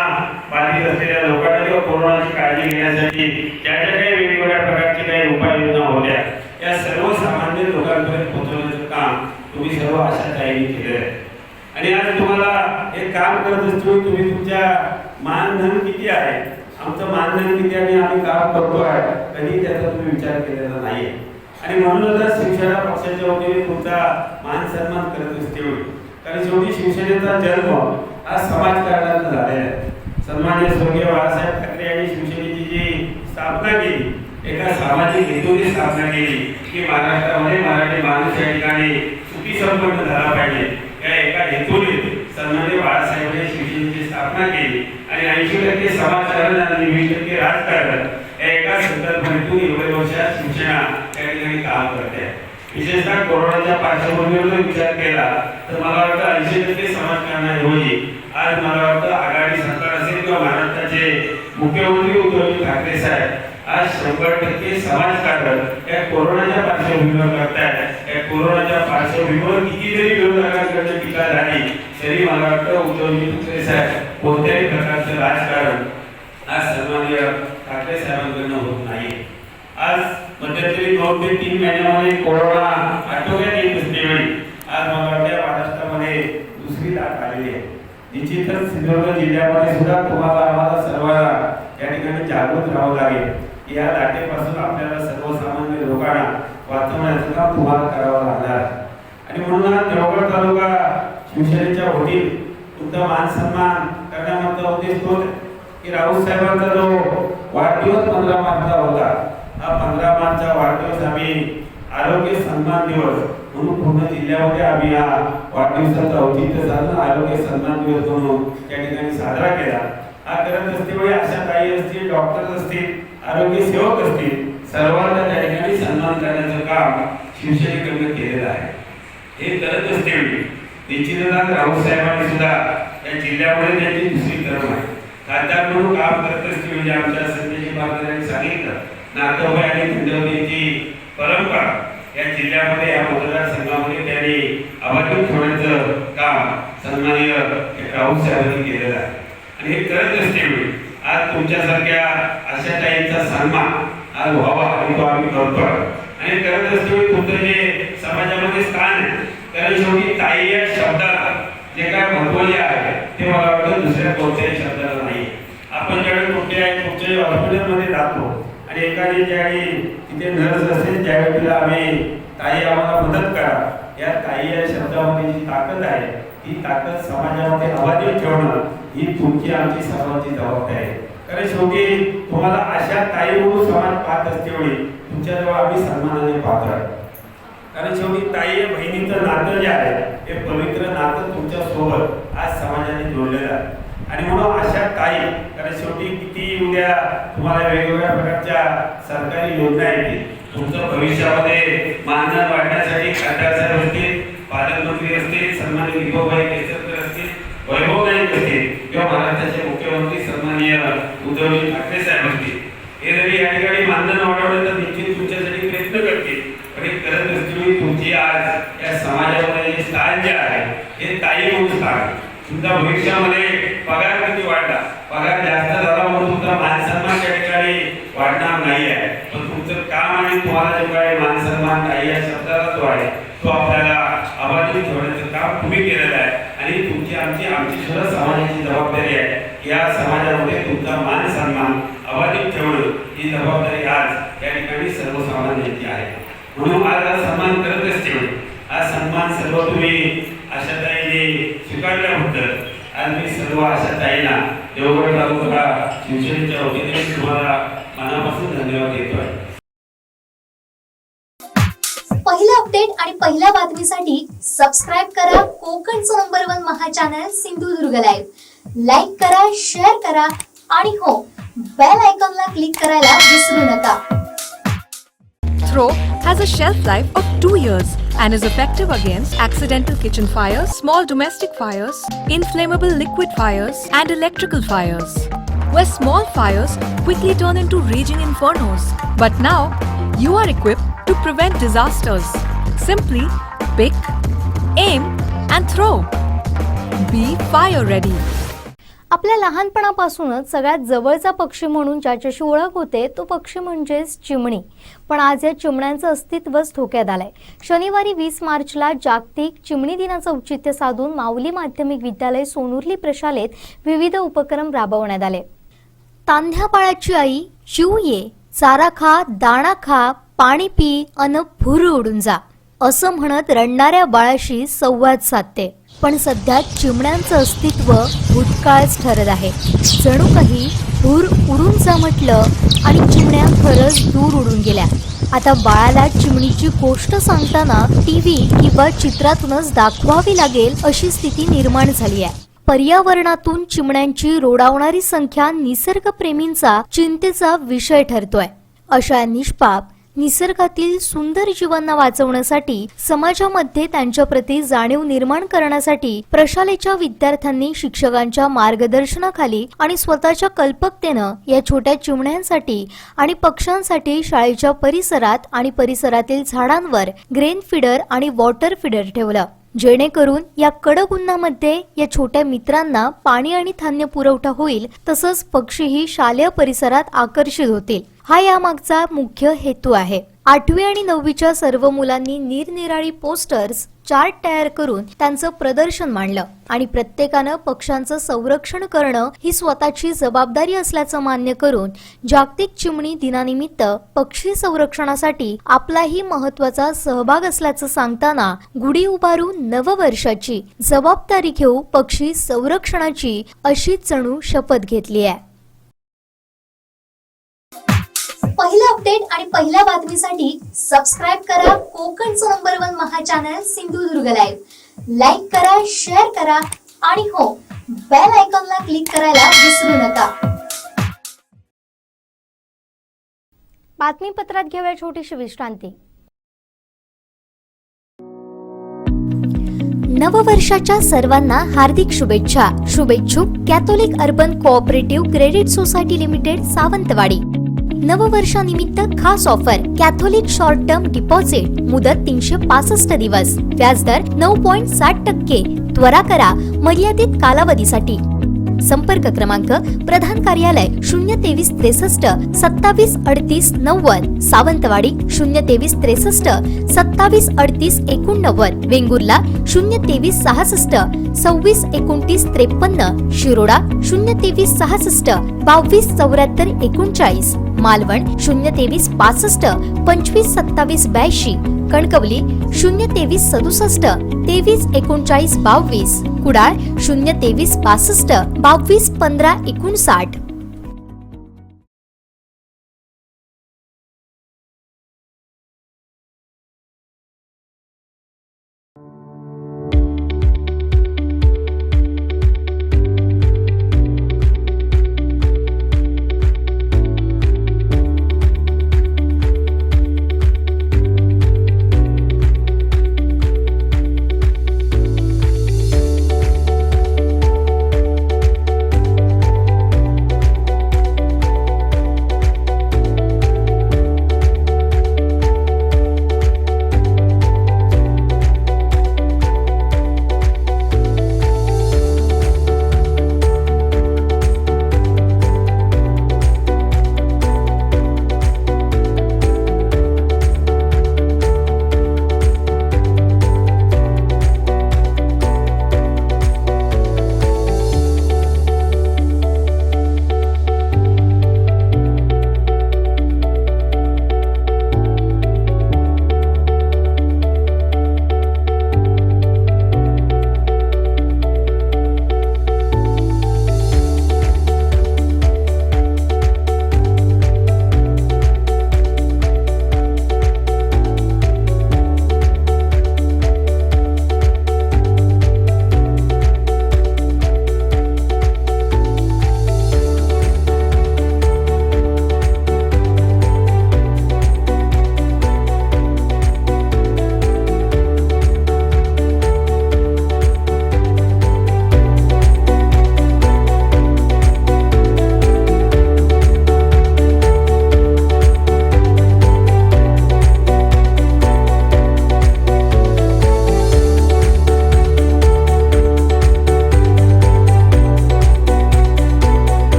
बाधित असलेल्या लोकांना किंवा कोरोनाची काळजी घेण्यासाठी ज्या ज्या काही वेगवेगळ्या प्रकारची काही उपाययोजना होत्या, या सर्व सामान्य लोकांपर्यंत पोहोचवण्याचं काम तुम्ही सर्व आशाताईंनी केलेलं आहे. आणि आज तुम्हाला एक काम करत असतो, तुम्ही तुमच्या मानधन किती आहे, आमचं मानधन किती आणि आम्ही काम करतो आहे, कधी त्याचा तुम्ही विचार केलेला नाही. आणि म्हणूनच शिवसेना पक्षाच्या वतीने तुमचा मान सन्मान करत असते. कारण शेवटी शिवसेनेचा जन्म हा समाजकारणातून झालेला आहे. सन्मान्य स्वर्गीय बाळासाहेब ठाकरे यांनी शिवसेनेची जी स्थापना केली, एका सामाजिक हेतूने स्थापना केली की महाराष्ट्रामध्ये मराठी माणूस या ठिकाणी सुखी संपन्न झाला पाहिजे, या एका हेतूने सन्मान्य बाळासाहेबांनी शिवसेनेची स्थापना केली. आणि 80% समाजकारण आणि 20% राजकारण या एका संकल्पनेतून एवढ्या वर्षात शिवसेना त्या ठिकाणी काम करते. विशेषतः कोरोनाच्या पार्श्वभूमीवर जर विचार केला तर मला वाटतं 80% समाजकारणाऐवजी आज मला वाटतं आघाडी सरकार असेल किंवा महाराष्ट्राचे मुख्यमंत्री उद्धव ठाकरे साहेब आज 100% समाजकारण या कोरोनाच्या पार्श्वभूमीवर करतायत. या कोरोनाच्या पार्श्वभूमीवर कितीतरी विरोधकांकडून टीका झाली तरी मला वाटतं उद्धव ठाकरे साहेब कोणत्याही प्रकारचं राजकारण आज सन्माननीय ठाकरे साहेबांकडून होत नाही. आज मध्यंतरी 2 ते 3 महिन्यामध्ये कोरोना आटोक्यात येत असल्यावेळी आज मला वाटतं महाराष्ट्रामध्ये दुसरी लाट आलेली आहे. निश्चितच सिंधुदुर्ग जिल्ह्यामध्ये सुद्धा तुम्हाला आम्हाला सर्वांना या ठिकाणी जागृत राहावं लागेल. या लाटेपासून आपल्याला सर्वसामान्य लोकांना वाचवण्याचं काम तुम्हाला करावं लागणार. आणि म्हणून आज देवगड तालुका शिवसेनेच्या वतीने तुमचा मान सन्मान करण्यामागचा उद्देश तो की राऊत साहेबांचा जो वाढदिवस 15 मार्चचा होता, हा 15 मार्चचा वाढदिवस आम्ही आरोग्य सन्मान दिवस म्हणून पूर्ण जिल्ह्यामध्ये आम्ही हा वाढदिवसाचं औचित्य साधून आरोग्य सन्मान दिवस म्हणून त्या ठिकाणी साजरा केला. हा करत असतेवेळी अशा ताई असतील, डॉक्टर असतील, आरोग्य सेवक असतील, सर्वांना त्या ठिकाणी सन्मान करण्याचं काम शिवसेनेकडनं केलेलं आहे. हे करत असतेवेळी निश्चितच राऊत साहेबांनी सुद्धा या जिल्ह्यामध्ये त्यांची दुसरी तरफ आहे. खासदार म्हणून काम करत असतेवेळी आमच्या संजयजी महाराजांनी सांगितलं, नाथोबा आणि खंडोबाची परंपरा या जिल्ह्यामध्ये या मतदारसंघामध्ये त्यांनी अबाधित ठेवण्याचं काम सन्माननीय राऊत साहेबांनी केलेलं आहे. आणि हे करत असतेवेळी आज तुमच्यासारख्या अशा ताईंचा सन्मान आज व्हावा आणि तो आम्ही करतो. आणि करत असतेवेळी तुमचं जे समाजामध्ये स्थान आहे, कारण शेवटी ताई या शब्दाला जे काय महत्त्व आहे ते मला वाटतं दुसऱ्या कोणत्याही शब्दाला नाही. आपण ज्यावेळी कुठल्याही हॉस्पिटलमध्ये जातो आणि एखादी ज्यावेळी तिथे नर्स असेल त्यावेळी तिला आम्ही ताई आम्हाला मदत करा, या ताई या शब्दामध्ये जी ताकद आहे ती ताकद समाजामध्ये अबाधित ठेवणं ही तुमची आमची सर्वांची जबाबदारी आहे. कारण शेवटी तुम्हाला अशा ताई म्हणून समाज पाहत असतेवेळी तुमच्याजवळ आम्ही सन्मानाने पाहतो आहे. कारण शेवटी ताई बहिणीचं नातं जे आहे हे पवित्र नातं तुमच्या सोबत आज समाजाने जोडलेलं आहे. आणि म्हणून अशा ताई, कारण शेवटी किती उद्या तुम्हाला वेगवेगळ्या प्रकारच्या सरकारी योजना येतील, तुमचं भविष्यामध्ये मानधन वाढण्यासाठी खासदार साहेब असतील, पालकमंत्री असतील, सन्माननीय विभूभाई केसरकर असतील, वैभव नाईक असतील किंवा महाराष्ट्राचे मुख्यमंत्री सन्माननीय उद्धवजी ठाकरे साहेब असतील, हे जरी या ठिकाणी मानधन वाढवण्याचा निश्चित तुमच्यासाठी प्रयत्न करतील. पण हे करत असलेली तुमची आज या समाजामध्ये जे स्थान जे आहे हे ताई म्हणून स्थान. तुमच्या भविष्यामध्ये पगार किती वाढला, पगार जास्त झाला म्हणून तुमचा मान सन्मान त्या ठिकाणी वाढणार नाही आहे. पण तुमचं काम आणि तुम्हाला जो काही मान सन्मान ताई या शब्दाला जो आहे तो आपल्याला अबाधित ठेवण्याचं काम तुम्ही केलेलं आहे. आणि तुमची आमची सुद्धा समाजाची जबाबदारी आहे. या समाजामध्ये तुमचा मान सन्मान अबाधित ठेवणं ही जबाबदारी आज या ठिकाणी सर्वसामान्यांची आहे. म्हणून आज हा सन्मान करत असते. हा सन्मान सर्व तुम्ही अशा ताईने स्वीकारल्याबद्दल आज मी सर्व अशा ताईंना देवगड तालुका शिवसेनेच्या वतीने तुम्हाला मनापासून धन्यवाद देतोय. पहिलं अपडेट आणि पहिल्या बातमीसाठी सबस्क्राईब करा कोकणचं नंबर 1 महा चॅनल सिंधुदुर्ग लाईव्ह. लाईक करा, शेअर करा आणि हो, बेल आयकॉनला क्लिक करायला विसरू नका. Throw has a shelf life of 2 years and is effective against accidental kitchen fires, small domestic fires, inflammable liquid fires, and electrical fires. Where small fires quickly turn into raging infernos. But now, you are equipped to prevent disasters. Simply pick, aim, and throw. Be fire ready. आपल्या लहानपणापासूनच सगळ्यात जवळचा पक्षी म्हणून ज्याच्याशी ओळख होते तो पक्षी म्हणजेच चिमणी. पण आज या चिमण्यांचं अस्तित्वच धोक्यात आलंय. शनिवारी 20 मार्चला जागतिक चिमणी दिनाचं औचित्य साधून माऊली माध्यमिक विद्यालय सोनुर्ली प्रशालेत विविध उपक्रम राबवण्यात आले. तांध्यापाळाची आई चिव ये, चारा खा, दाणा खा, पाणी पी अन भूर उडून जा असं म्हणत रडणाऱ्या बाळाशी संवाद साधते. पण सध्या चिमण्यांचं अस्तित्व भूतकाळच ठरत आहे. जणू काही दूर उडून जा म्हटलं आणि चिमण्या खरंच दूर उडून गेल्या. आता बाळाला चिमणीची गोष्ट सांगताना टीव्ही किंवा चित्रातूनच दाखवावी लागेल अशी स्थिती निर्माण झाली आहे. पर्यावरणातून चिमण्यांची रोडावणारी संख्या निसर्गप्रेमींचा चिंतेचा विषय ठरतोय. अशा निष्पाप निसर्गातील सुंदर जीवांना वाचवण्यासाठी समाजामध्ये त्यांच्या प्रती जाणीव निर्माण करण्यासाठी प्रशालेच्या विद्यार्थ्यांनी शिक्षकांच्या मार्गदर्शनाखाली आणि स्वतःच्या कल्पकतेनं या छोट्या चिमण्यांसाठी आणि पक्ष्यांसाठी शाळेच्या परिसरात आणि परिसरातील झाडांवर ग्रेन फीडर आणि वॉटर फीडर ठेवलं, जेणेकरून या कडक उन्हामध्ये या छोट्या मित्रांना पाणी आणि धान्य पुरवठा होईल, तसंच पक्षीही शालेय परिसरात आकर्षित होतील. हा यामागचा मुख्य हेतू आहे. 8वी आणि 9वीच्या सर्व मुलांनी निरनिराळी पोस्टर्स, चार्ट तयार करून त्यांचं प्रदर्शन मांडलं आणि प्रत्येकानं पक्ष्यांचं संरक्षण करणं ही स्वतःची जबाबदारी असल्याचं मान्य करून जागतिक चिमणी दिनानिमित्त पक्षी संरक्षणासाठी आपलाही महत्त्वाचा सहभाग असल्याचं सांगताना गुढी उभारून नववर्षाची जबाबदारी घेऊ पक्षी संरक्षणाची अशी जणू शपथ घेतली आहे. पहिलं अपडेट आणि पहिल्या बातमीसाठी सबस्क्राईब करा कोकणचं नंबर 1 महा चॅनल सिंधुदुर्ग लाईव्ह. लाईक करा, शेअर करा आणि हो, बेल आयकॉनला क्लिक करायला विसरू नका. बातमीपत्रात घेऊया छोटीशी विश्रांती. नववर्षाच्या सर्वांना हार्दिक शुभेच्छा. शुभेच्छुक Catholic urban cooperative credit society limited Sawantwadi. नववर्षानिमित्त खास offer. Catholic short term deposit मुदत 365 दिवस, व्याजदर 9.60%. त्वरा करा मर्यादित कालावधीसाठी. संपर्क क्रमांक प्रधान कार्यालय 023 63 27 38 90, सावंतवाडी 023 63 27 38 89, वेंगुर्ला 023 66 26 29 53, शिरोडा 023 66 22 74 39, मालवण 023 65 25 27 82, कणकवली 023 67 23 39 22, कुडाळ 023 62 22 15 59.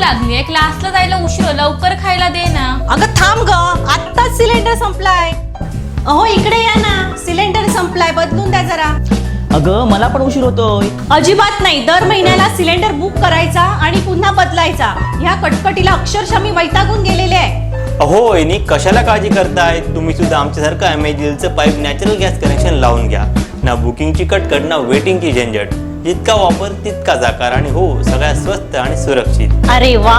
लागलीये, क्लासला जायला उशीर, लवकर खायला दे ना. अगं थांब ग, आत्ताच सिलेंडर संपलाय. अहो इकडे या ना, सिलेंडर संपलाय, बदलून द्या जरा. अगं मला पण उशीर होतोय. अजिबात नाही, दर महिन्याला सिलेंडर बुक करायचा आणि पुन्हा बदलायचा. ह्या कटकटीला अक्षरशः मी वैतागून गेलेले आहे. अहो वहिनी, कशाला काळजी करताय? तुम्ही सुद्धा आमच्यासारखं एमएजीएलचं पाईप नॅचरल गॅस कनेक्शन लावून घ्या ना. बुकिंगची कटकट ना वेटिंगची झंझट. जितका वापर तितकाच आकार आणि हो सगळ्यात स्वस्त आणि सुरक्षित. अरे वा,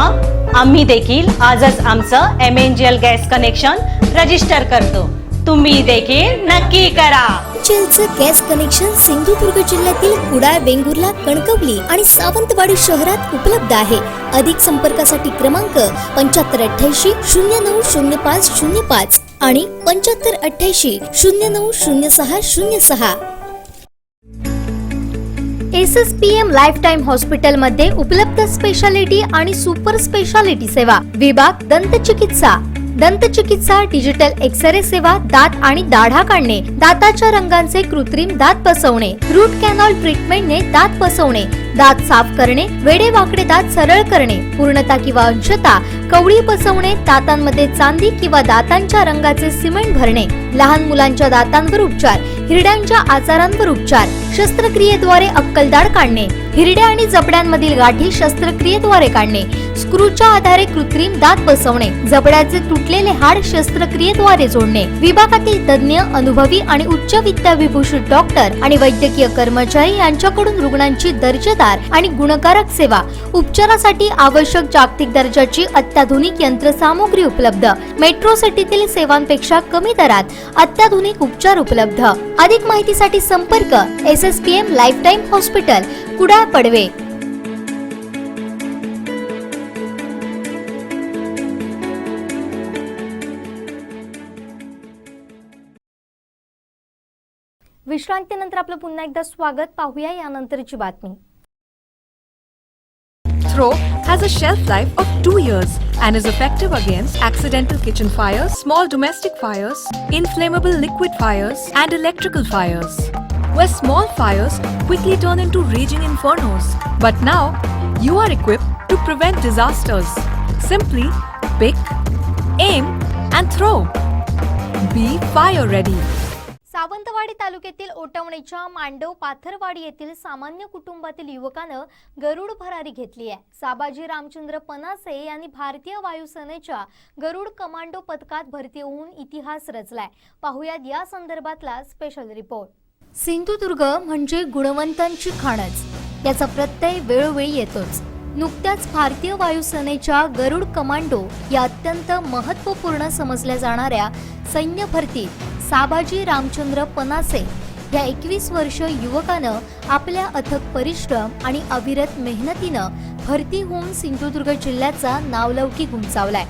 आम्ही देखील आजच आमचं एमएनजीएल गॅस कनेक्शन रजिस्टर करतो. तुम्ही देखील नक्की करा. एमएनजीएलचं गॅस कनेक्शन सिंधुदुर्ग जिल्ह्यातील कुडाळ, वेंगुर्ला, कणकवली आणि सावंतवाडी शहरात उपलब्ध आहे. अधिक संपर्कासाठी क्रमांक 7588 090505 आणि 7588 090606. SSPM लाईफटाईम हॉस्पिटलमध्ये उपलब्ध स्पेशालिटी आणि सुपर स्पेशालिटी सेवा. विभाग दंतचिकित्सा, डिजिटल एक्सरे सेवा, दात आणि दाढा काढणे, दाताच्या रंगांचे कृत्रिम दात बसवणे, रूट कॅनॉल ट्रीटमेंटने दात बसवणे, दात साफ करणे, वेडेवाकडे दात सरळ करणे, पूर्णता किंवा अंशतः कवळी बसवणे, दातांमध्ये चांदी किंवा दातांच्या रंगाचे सिमेंट भरणे, लहान मुलांच्या दातांवर उपचार, हिरड्यांच्या आजारांवर उपचार, शस्त्रक्रियेद्वारे अक्कलदाढ काढणे, हिरड्या आणि जबड्यांमधील गाठी शस्त्रक्रियेद्वारे काढणे, स्क्रूच्या आधारे कृत्रिम दात बसवणे, जबड्याचे तुटलेले हाड शस्त्रक्रियेद्वारे जोडणे. विभागातील तज्ञ, अनुभवी आणि उच्च विद्याविभूषित डॉक्टर आणि वैद्यकीय कर्मचारी यांच्याकडून रुग्णांची दर्जेदार आणि गुणकारक सेवा. उपचारासाठी आवश्यक जागतिक दर्जाची अत्याधुनिक यंत्रसामुग्री उपलब्ध. मेट्रो सिटीतील सेवांपेक्षा कमी दरात अत्याधुनिक उपचार उपलब्ध. अधिक माहितीसाठी संपर्क SSPM lifetime hospital, Kudal, Padve. विश्रांतीनंतर आपलं पुन्हा एकदा स्वागत. पाहूया यानंतरची बातमी. Throw has a shelf life of 2 years and is effective against accidental kitchen fires, small domestic fires, inflammable liquid fires, and electrical fires, where small fires quickly turn into raging infernos. But now, you are equipped to prevent disasters. Simply pick, aim, and throw. Be fire ready. Sawantwadi तालुक्यातील ओटवणेच्या मांडव पाथरवाडी येथील सामान्य कुटुंबातील युवकानं गरुड भरारी घेतली आहे. साबाजी रामचंद्र पनासे यांनी भारतीय वायुसेनेच्या गरुड कमांडो पथकात भरती होऊन इतिहास रचलाय. पाहुयात या संदर्भातला स्पेशल रिपोर्ट. सिंधुदुर्ग म्हणजे गुणवंतांची खाणच, याचा प्रत्यय वेळोवेळी येतोच. नुकत्याच भारतीय वायुसेनेच्या गरुड कमांडो या अत्यंत महत्त्वपूर्ण समजल्या जाणाऱ्या सैन्य भरतीत साबाजी रामचंद्र पनासे या 21 वर्ष युवकानं आपल्या अथक परिश्रम आणि अविरत मेहनतीनं भरती होऊन सिंधुदुर्ग जिल्ह्याचा नावलौकिक उंचावलाय.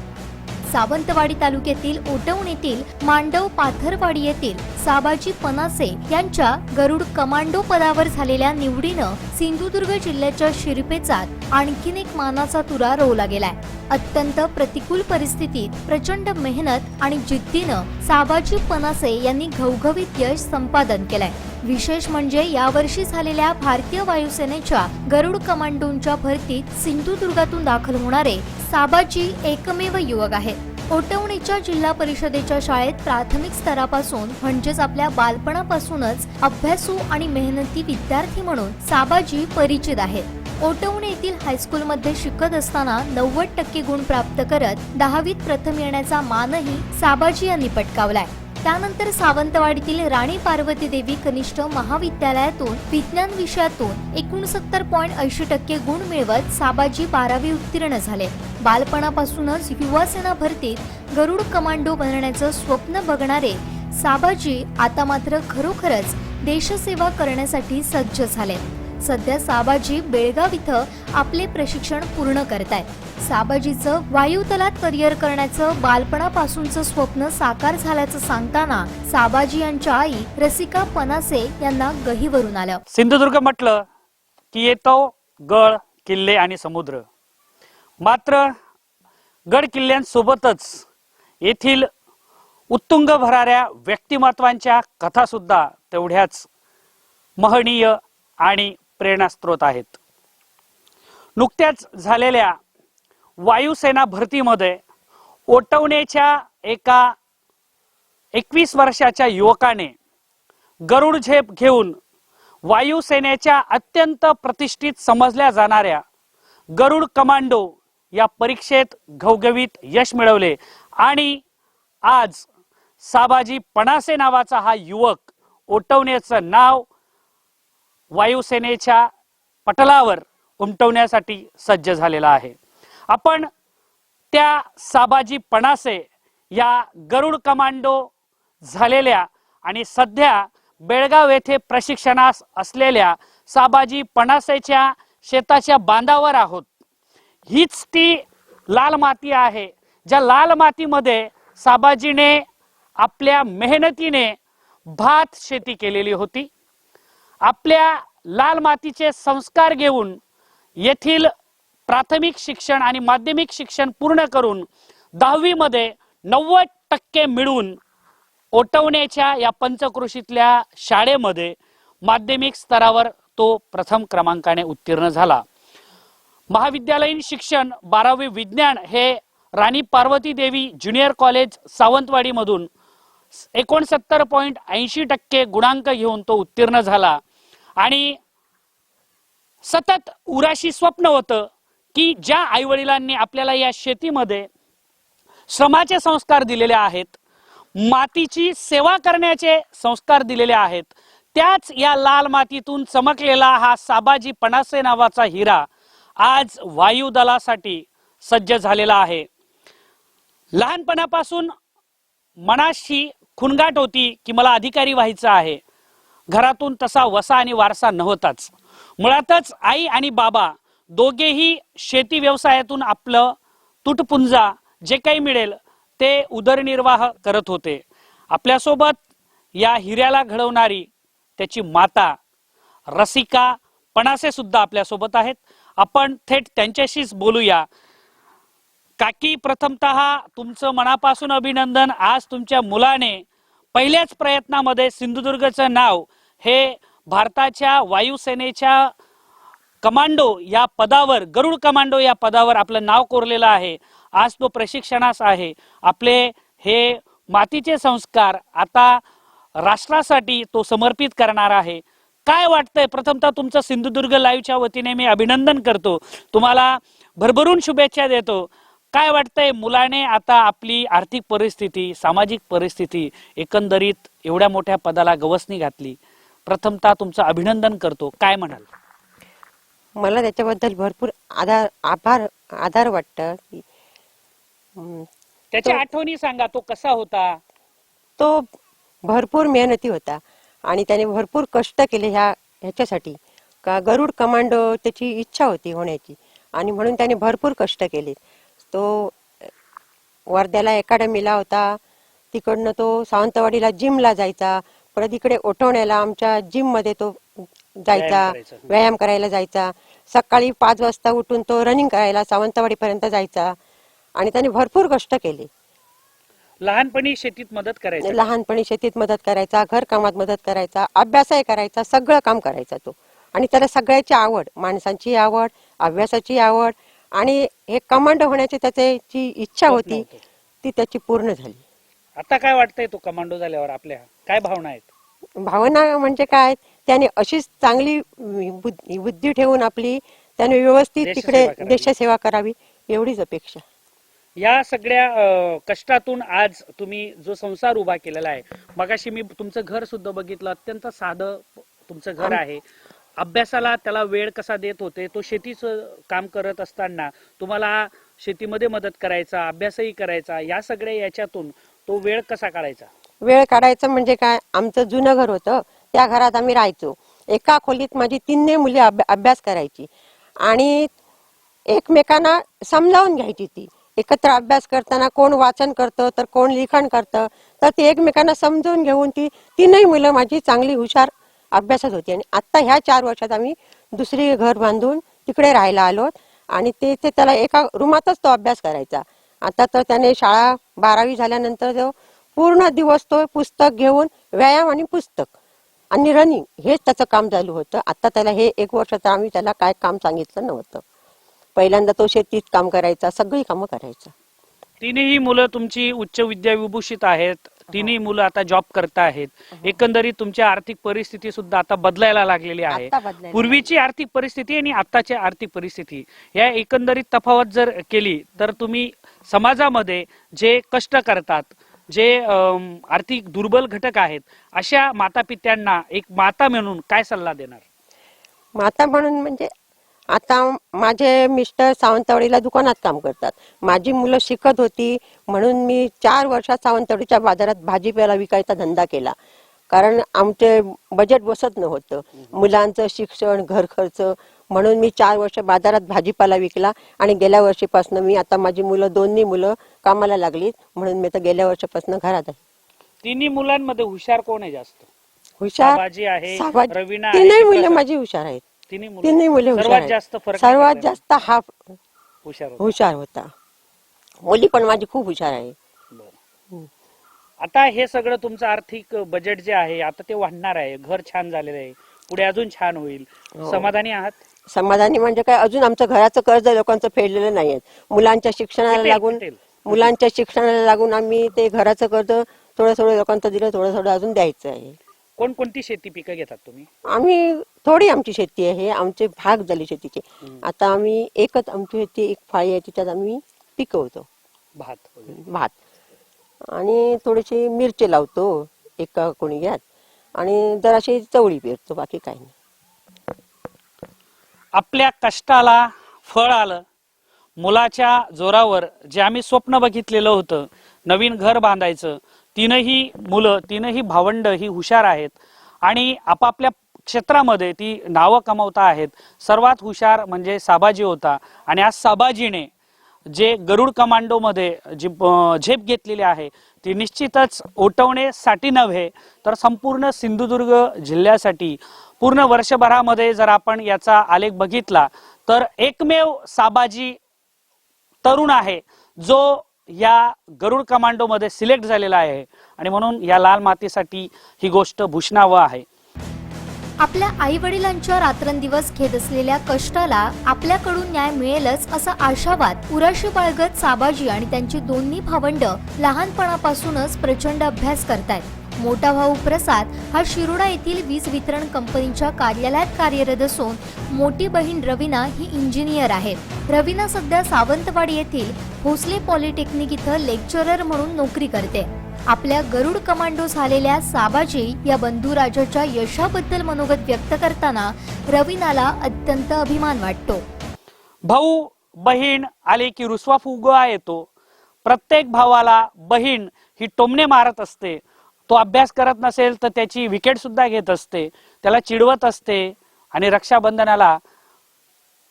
सावंतवाडी तालुक्यातील ओटवणेतील मांडव पाथरवाडी येथील साबाजी पनासे यांच्या गरुड कमांडो पदावर झालेल्या निवडीनं सिंधुदुर्ग जिल्ह्याच्या शिरपेचात आणखीन एक मानाचा तुरा रोवला गेलाय. अत्यंत प्रतिकूल परिस्थितीत प्रचंड मेहनत आणि जिद्दीनं साबाजी पनासे यांनी घवघवीत यश संपादन केलंय. विशेष म्हणजे यावर्षी झालेल्या भारतीय वायुसेनेच्या गरुड कमांडोंच्या भरतीत सिंधुदुर्गातून दाखल होणारे साबाजी एकमेव युवक आहेत. ओटवणेच्या जिल्हा परिषदेच्या शाळेत प्राथमिक स्तरापासून म्हणजेच आपल्या बालपणापासूनच अभ्यासू आणि मेहनती विद्यार्थी म्हणून साबाजी परिचित आहेत. ओटवणे येथील हायस्कूलमध्ये शिकत असताना 90% गुण प्राप्त करत 10वीत प्रथम येण्याचा मानही साबाजी यांनी पटकावलाय. त्यानंतर सावंतवाडीतील राणी पार्वती देवी कनिष्ठ महाविद्यालयातून विज्ञान विषयातून 69.80% गुण मिळवत साबाजी 12वी उत्तीर्ण झाले. बालपणापासूनच युवा सेना भरतीत गरुड कमांडो बनण्याचं स्वप्न बघणारे साबाजी आता मात्र खरोखरच देशसेवा करण्यासाठी सज्ज झाले. सध्या साबाजी बेळगाव इथं आपले प्रशिक्षण पूर्ण करतायत. साबाजीचं वायुदलात करिअर करण्याचं बालपणापासूनचं स्वप्न साकार झाल्याचं सांगताना साबाजी यांच्या आई रसिका पनासे यांना गहिवरून आलं. सिंधुदुर्ग म्हटलं की येतो गड, किल्ले आणि समुद्र. मात्र गड किल्ल्यांसोबतच येथील उत्तुंग भराऱ्या व्यक्तिमत्वांच्या कथा सुद्धा तेवढ्याच महनीय आणि प्रेरणास्त्रोत आहेत. नुकत्याच झालेल्या वायुसेना भरतीमध्ये ओटवणेच्या एका 21 वर्षाच्या युवकाने गरुड झेप घेऊन वायुसेनेच्या अत्यंत प्रतिष्ठित समजल्या जाणाऱ्या गरुड कमांडो या परीक्षेत घवघवीत यश मिळवले आणि आज साबाजी पनासे नावाचा हा युवक ओटवण्याचं नाव वायुसेनेच्या पटलावर उमटवण्यासाठी सज्ज झालेला आहे. आपण त्या साबाजी पनासे या गरुड कमांडो झालेल्या आणि सध्या बेळगाव येथे प्रशिक्षणास असलेल्या साबाजी पनासेच्या शेताच्या बांधावर आहोत. हीच ती लाल माती आहे ज्या लाल मातीमध्ये साबाजीने आपल्या मेहनतीने भात शेती केलेली होती. आपल्या लाल मातीचे संस्कार घेऊन येथील प्राथमिक शिक्षण आणि माध्यमिक शिक्षण पूर्ण करून 10वी मध्ये 90% मिळवून ओटवण्याच्या या पंचक्रोशीतल्या शाळेमध्ये माध्यमिक स्तरावर तो प्रथम क्रमांकाने उत्तीर्ण झाला. महाविद्यालयीन शिक्षण 12वी विज्ञान हे राणी पार्वती देवी ज्युनियर कॉलेज सावंतवाडी मधून 69.80% गुणांक घेऊन तो उत्तीर्ण झाला. आणि सतत उराशी स्वप्न होतं की ज्या आईवडिलांनी आपल्याला या शेतीमध्ये श्रमाचे संस्कार दिलेले आहेत, मातीची सेवा करण्याचे संस्कार दिलेले आहेत, त्याच या लाल मातीतून चमकलेला हा साबाजी पणासे नावाचा हिरा आज वायुदलासाठी सज्ज झालेला आहे. लहानपणापासून मनाशी खुणगाट होती की मला अधिकारी व्हायचं आहे. घरातून तसा वसा आणि वारसा नव्हताच. मुळातच आई आणि बाबा दोघेही शेती व्यवसायातून आपलं तुटपुंजा जे काही मिळेल ते उदरनिर्वाह करत होते. आपल्यासोबत या हिऱ्याला घडवणारी त्याची माता रसिका पणासे सुद्धा आपल्यासोबत आहेत. आपण थेट त्यांच्याशीच बोलूया. काकी, प्रथमतः तुमचं मनापासून अभिनंदन. आज तुमच्या मुलाने पहिल्याच प्रयत्नामध्ये सिंधुदुर्गचं नाव हे भारताच्या वायुसेनेच्या कमांडो या पदावर, गरुड कमांडो या पदावर आपलं नाव कोरलेलं आहे. आज तो प्रशिक्षणास आहे. आपले हे मातीचे संस्कार आता राष्ट्रासाठी तो समर्पित करणार आहे. काय वाटतंय? प्रथमतः तुमचं सिंधुदुर्ग लाईव्हच्या वतीने मी अभिनंदन करतो. तुम्हाला भरभरून शुभेच्छा देतो. काय वाटतंय, मुलाने आता आपली आर्थिक परिस्थिती, सामाजिक परिस्थिती, एकंदरीत एवढ्या मोठ्या पदाला गवसणी घातली. प्रथमतः तुमचं अभिनंदन करतो. काय म्हणाल? मला त्याच्याबद्दल भरपूर आधार वाटतं. त्याच्या आठवणी सांगा. तो कसा होता? तो भरपूर मेहनती होता आणि त्याने भरपूर कष्ट केले ह्याच्यासाठी. का गरुड कमांडो त्याची इच्छा होती होण्याची आणि म्हणून त्याने भरपूर कष्ट केले. तो वर्ध्याला अकॅडमीला होता, तिकडनं तो सावंतवाडीला जिमला जायचा, परत इकडे ओटवण्याला आमच्या जिम मध्ये तो जायचा, व्यायाम करायला जायचा. सकाळी 5 वाजता उठून तो रनिंग करायला सावंतवाडी पर्यंत जायचा आणि त्याने भरपूर कष्ट केले. लहानपणी शेतीत मदत करायची, लहानपणी शेतीत मदत करायचा, घर कामात मदत करायचा, अभ्यासही करायचा, सगळं काम करायचा तो. आणि त्याला सगळ्याची आवड, माणसांची आवड, अभ्यासाची आवड आणि हे कमांडो होण्याची त्याची इच्छा होती ती त्याची पूर्ण झाली. आता काय वाटतंय तो कमांडो झाल्यावर? आपल्या काय भावना आहेत? भावना म्हणजे काय, त्याने अशीच चांगली बुद्धी ठेवून आपली त्याने व्यवस्थित तिकडे देशसेवा करावी एवढीच अपेक्षा. या सगळ्या कष्टातून आज तुम्ही जो संसार उभा केलेला आहे, मगाशी मी तुमचं घर सुद्धा बघितलं, अत्यंत साधं तुमचं घर आहे. अभ्यासाला त्याला वेळ कसा देत होते? तो शेतीचं काम करत असताना तुम्हाला शेतीमध्ये मदत करायचा, अभ्यासही करायचा, या सगळ्या याच्यातून तो वेळ कसा काढायचा? वेळ काढायचा म्हणजे काय, आमचं जुनं घर होतं, त्या घरात आम्ही राहायचो. एका खोलीत माझी 3 मुले अभ्यास करायची आणि एकमेकांना समजावून घ्यायची. ती एकत्र अभ्यास करताना कोण वाचन करतं तर कोण लिखाण करतं, तर ते एकमेकांना समजून घेऊन ती 3 मुलं माझी चांगली हुशार अभ्यासात होती. आणि आता ह्या 4 वर्षात आम्ही दुसरी घर बांधून तिकडे राहायला आलो आणि ते त्याला एका रूमातच तो अभ्यास करायचा. आता तर त्याने शाळा 12वी झाल्यानंतर तो पूर्ण दिवस तो पुस्तक घेऊन व्यायाम आणि पुस्तक आणि रनिंग हेच त्याचं काम चालू होतं. आता त्याला हे 1 वर्ष तर आम्ही त्याला काय काम सांगितलं नव्हतं. पहिल्यांदा तो शेतीत काम करायचा, सगळी कामं करायचा. 3ही मुलं तुमची उच्च विद्या विभूषित आहेत. 3ही मुलं आता जॉब करत आहेत. एकंदरीत तुमची आर्थिक परिस्थिती सुद्धा आता बदलायला लागलेली आहे. पूर्वीची आर्थिक परिस्थिती आणि आताची आर्थिक परिस्थिती या एकंदरीत तफावत जर केली तर तुम्ही समाजामध्ये जे कष्ट करतात, जे आर्थिक दुर्बल घटक आहेत, अशा माता पित्यांना एक माता म्हणून काय सल्ला देणार? माता म्हणून म्हणजे आता माझे मिस्टर सावंतवाडीला दुकानात काम करतात, माझी मुलं शिकत होती म्हणून मी 4 वर्षात सावंतवाडीच्या बाजारात भाजीपाला विकायचा धंदा केला. कारण आमचे बजेट बसत नव्हतं, मुलांचं शिक्षण, घर खर्च, म्हणून मी 4 वर्ष बाजारात भाजीपाला विकला. आणि गेल्या वर्षीपासून मी आता माझी मुलं 2 मुलं कामाला लागलीत म्हणून मी आता गेल्या वर्षापासून घरात आहे. 3 मुलांमध्ये हुशार कोण आहे जास्त? हुशार साबाजी आहे, साबाजी- रवीना आहे, तीनही की मुले प्रसाद? माझी हुशार आहेत. तिन्ही तीनही मुले हुशार सर्वात आहेत. जास्त फरक काय सर्वात करताय? जास्त हा हुशार होता. हुशार होता. मुली पण माझी खूप हुशार आहे. आता हे सगळं तुमचं आर्थिक बजेट जे आहे आता ते वाढणार आहे, घर छान झालेलं आहे, पुढे अजून छान होईल, हो. समाधानी आहात? समाधानी म्हणजे काय, अजून आमचं घराचं कर्ज लोकांचं फेडलेलं नाहीये. मुलांच्या शिक्षणाला किती- लागून किती? मुलांच्या शिक्षणाला लागून आम्ही ते घराचं कर्ज थोडं थोडं लोकांचं दिलं, थोडं थोडं अजून द्यायचं आहे. कोणकोणती शेती पिकं घेतात तुम्ही? आम्ही थोडी आमची शेती आहे, आमचे भाग झाली शेतीचे. आता आम्ही एकच आमची शेती एक फाळी आहे, तिच्यात आम्ही पिकवतो भात वगैरे. भात आणि थोडेसे मिरची लावतो एका कोणीयात आणि जराशी चवळी पेरतो, बाकी काही नाही. आपल्या कष्टाला फळ आलं. मुलाच्या जोरावर जे आम्ही स्वप्न बघितलेलं होतं, नवीन घर बांधायचं, तीनही मुलं, तीनही भावंड ही हुशार आहेत आणि आपापल्या क्षेत्रामध्ये ती नावं कमावता आहेत. सर्वात हुशार म्हणजे साबाजी होता आणि आज साबाजीने जे गरुड कमांडो मध्ये जी झेप घेतलेली आहे ती निश्चितच ओटवण्यासाठी नव्हे तर संपूर्ण सिंधुदुर्ग जिल्ह्यासाठी पूर्ण वर्षभरामध्ये जर आपण याचा आलेख बघितला तर एकमेव साबाजी तरुण आहे जो या गरुड कमांडो मध्ये सिलेक्ट झालेला आहे आणि म्हणून या लाल मातीसाठी ही गोष्ट भूषणावह आहे. आपल्या आई वडिलांच्या रात्रंदिवस घेत असलेल्या कष्टाला आपल्याकडून न्याय मिळेलच असा आशावाद उराशी बाळगत साबाजी आणि त्यांची दोन्ही भावंड लहानपणापासूनच प्रचंड अभ्यास करतायत. मोठा भाऊ प्रसाद हा शिरोडा येथील वीज वितरण कंपनीच्या कार्यालयात कार्यरत असून मोठी बहीण रवीना ही इंजिनियर आहे. रवीना सध्या सावंतवाडी येथील भोसले पॉलिटेक्निक इथं लेक्चरर म्हणून नोकरी करते. आपल्या गरुड कमांडो झालेल्या साबाजी या बंधुराजाच्या यशाबद्दल मनोगत व्यक्त करताना रवीनाला अत्यंत अभिमान वाटतो. भाऊ बहीण आले की रुसवा फुगवा येतो. प्रत्येक भावाला बहीण ही टोमणे मारत असते. तो अभ्यास करत नसेल तर त्याची विकेट सुद्धा घेत असते, त्याला चिडवत असते आणि रक्षाबंधनाला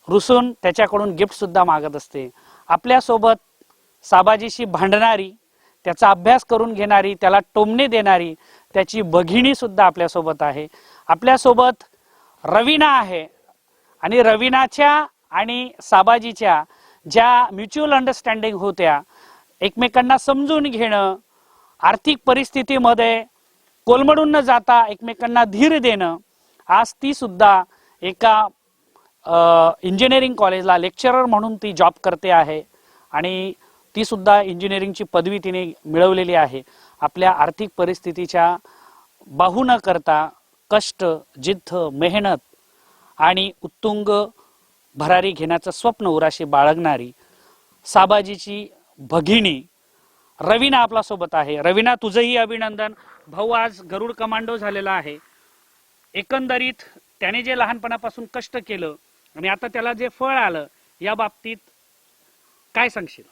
रुसून त्याच्याकडून गिफ्ट सुद्धा मागत असते. आपल्यासोबत साबाजीशी भांडणारी, त्याचा अभ्यास करून घेणारी, त्याला टोमणे देणारी त्याची भगिनी सुद्धा आपल्यासोबत आहे. आपल्यासोबत रवीना आहे आणि रवीनाच्या आणि साबाजीच्या ज्या म्युच्युअल अंडरस्टँडिंग होत्या, एकमेकांना समजून घेणं, आर्थिक परिस्थितीमध्ये कोलमडून न जाता एकमेकांना धीर देणं, आज ती सुद्धा एका इंजिनिअरिंग कॉलेजला लेक्चरर म्हणून ती जॉब करते आहे आणि ती सुद्धा इंजिनिअरिंगची पदवी तिने मिळवलेली आहे. आपल्या आर्थिक परिस्थितीच्या बाहू न करता कष्ट, जिद्द, मेहनत आणि उत्तुंग भरारी घेण्याचं स्वप्न उराशी बाळगणारी साबाजीची भगिनी रवीना आपला सोबत आहे. रवीना, तुझंही अभिनंदन. भाऊ आज गरुड कमांडो झालेला आहे. एकंदरीत त्याने जे लहानपणापासून कष्ट केलं आणि आता त्याला जे फळ आलं, या बाबतीत काय सांगशील?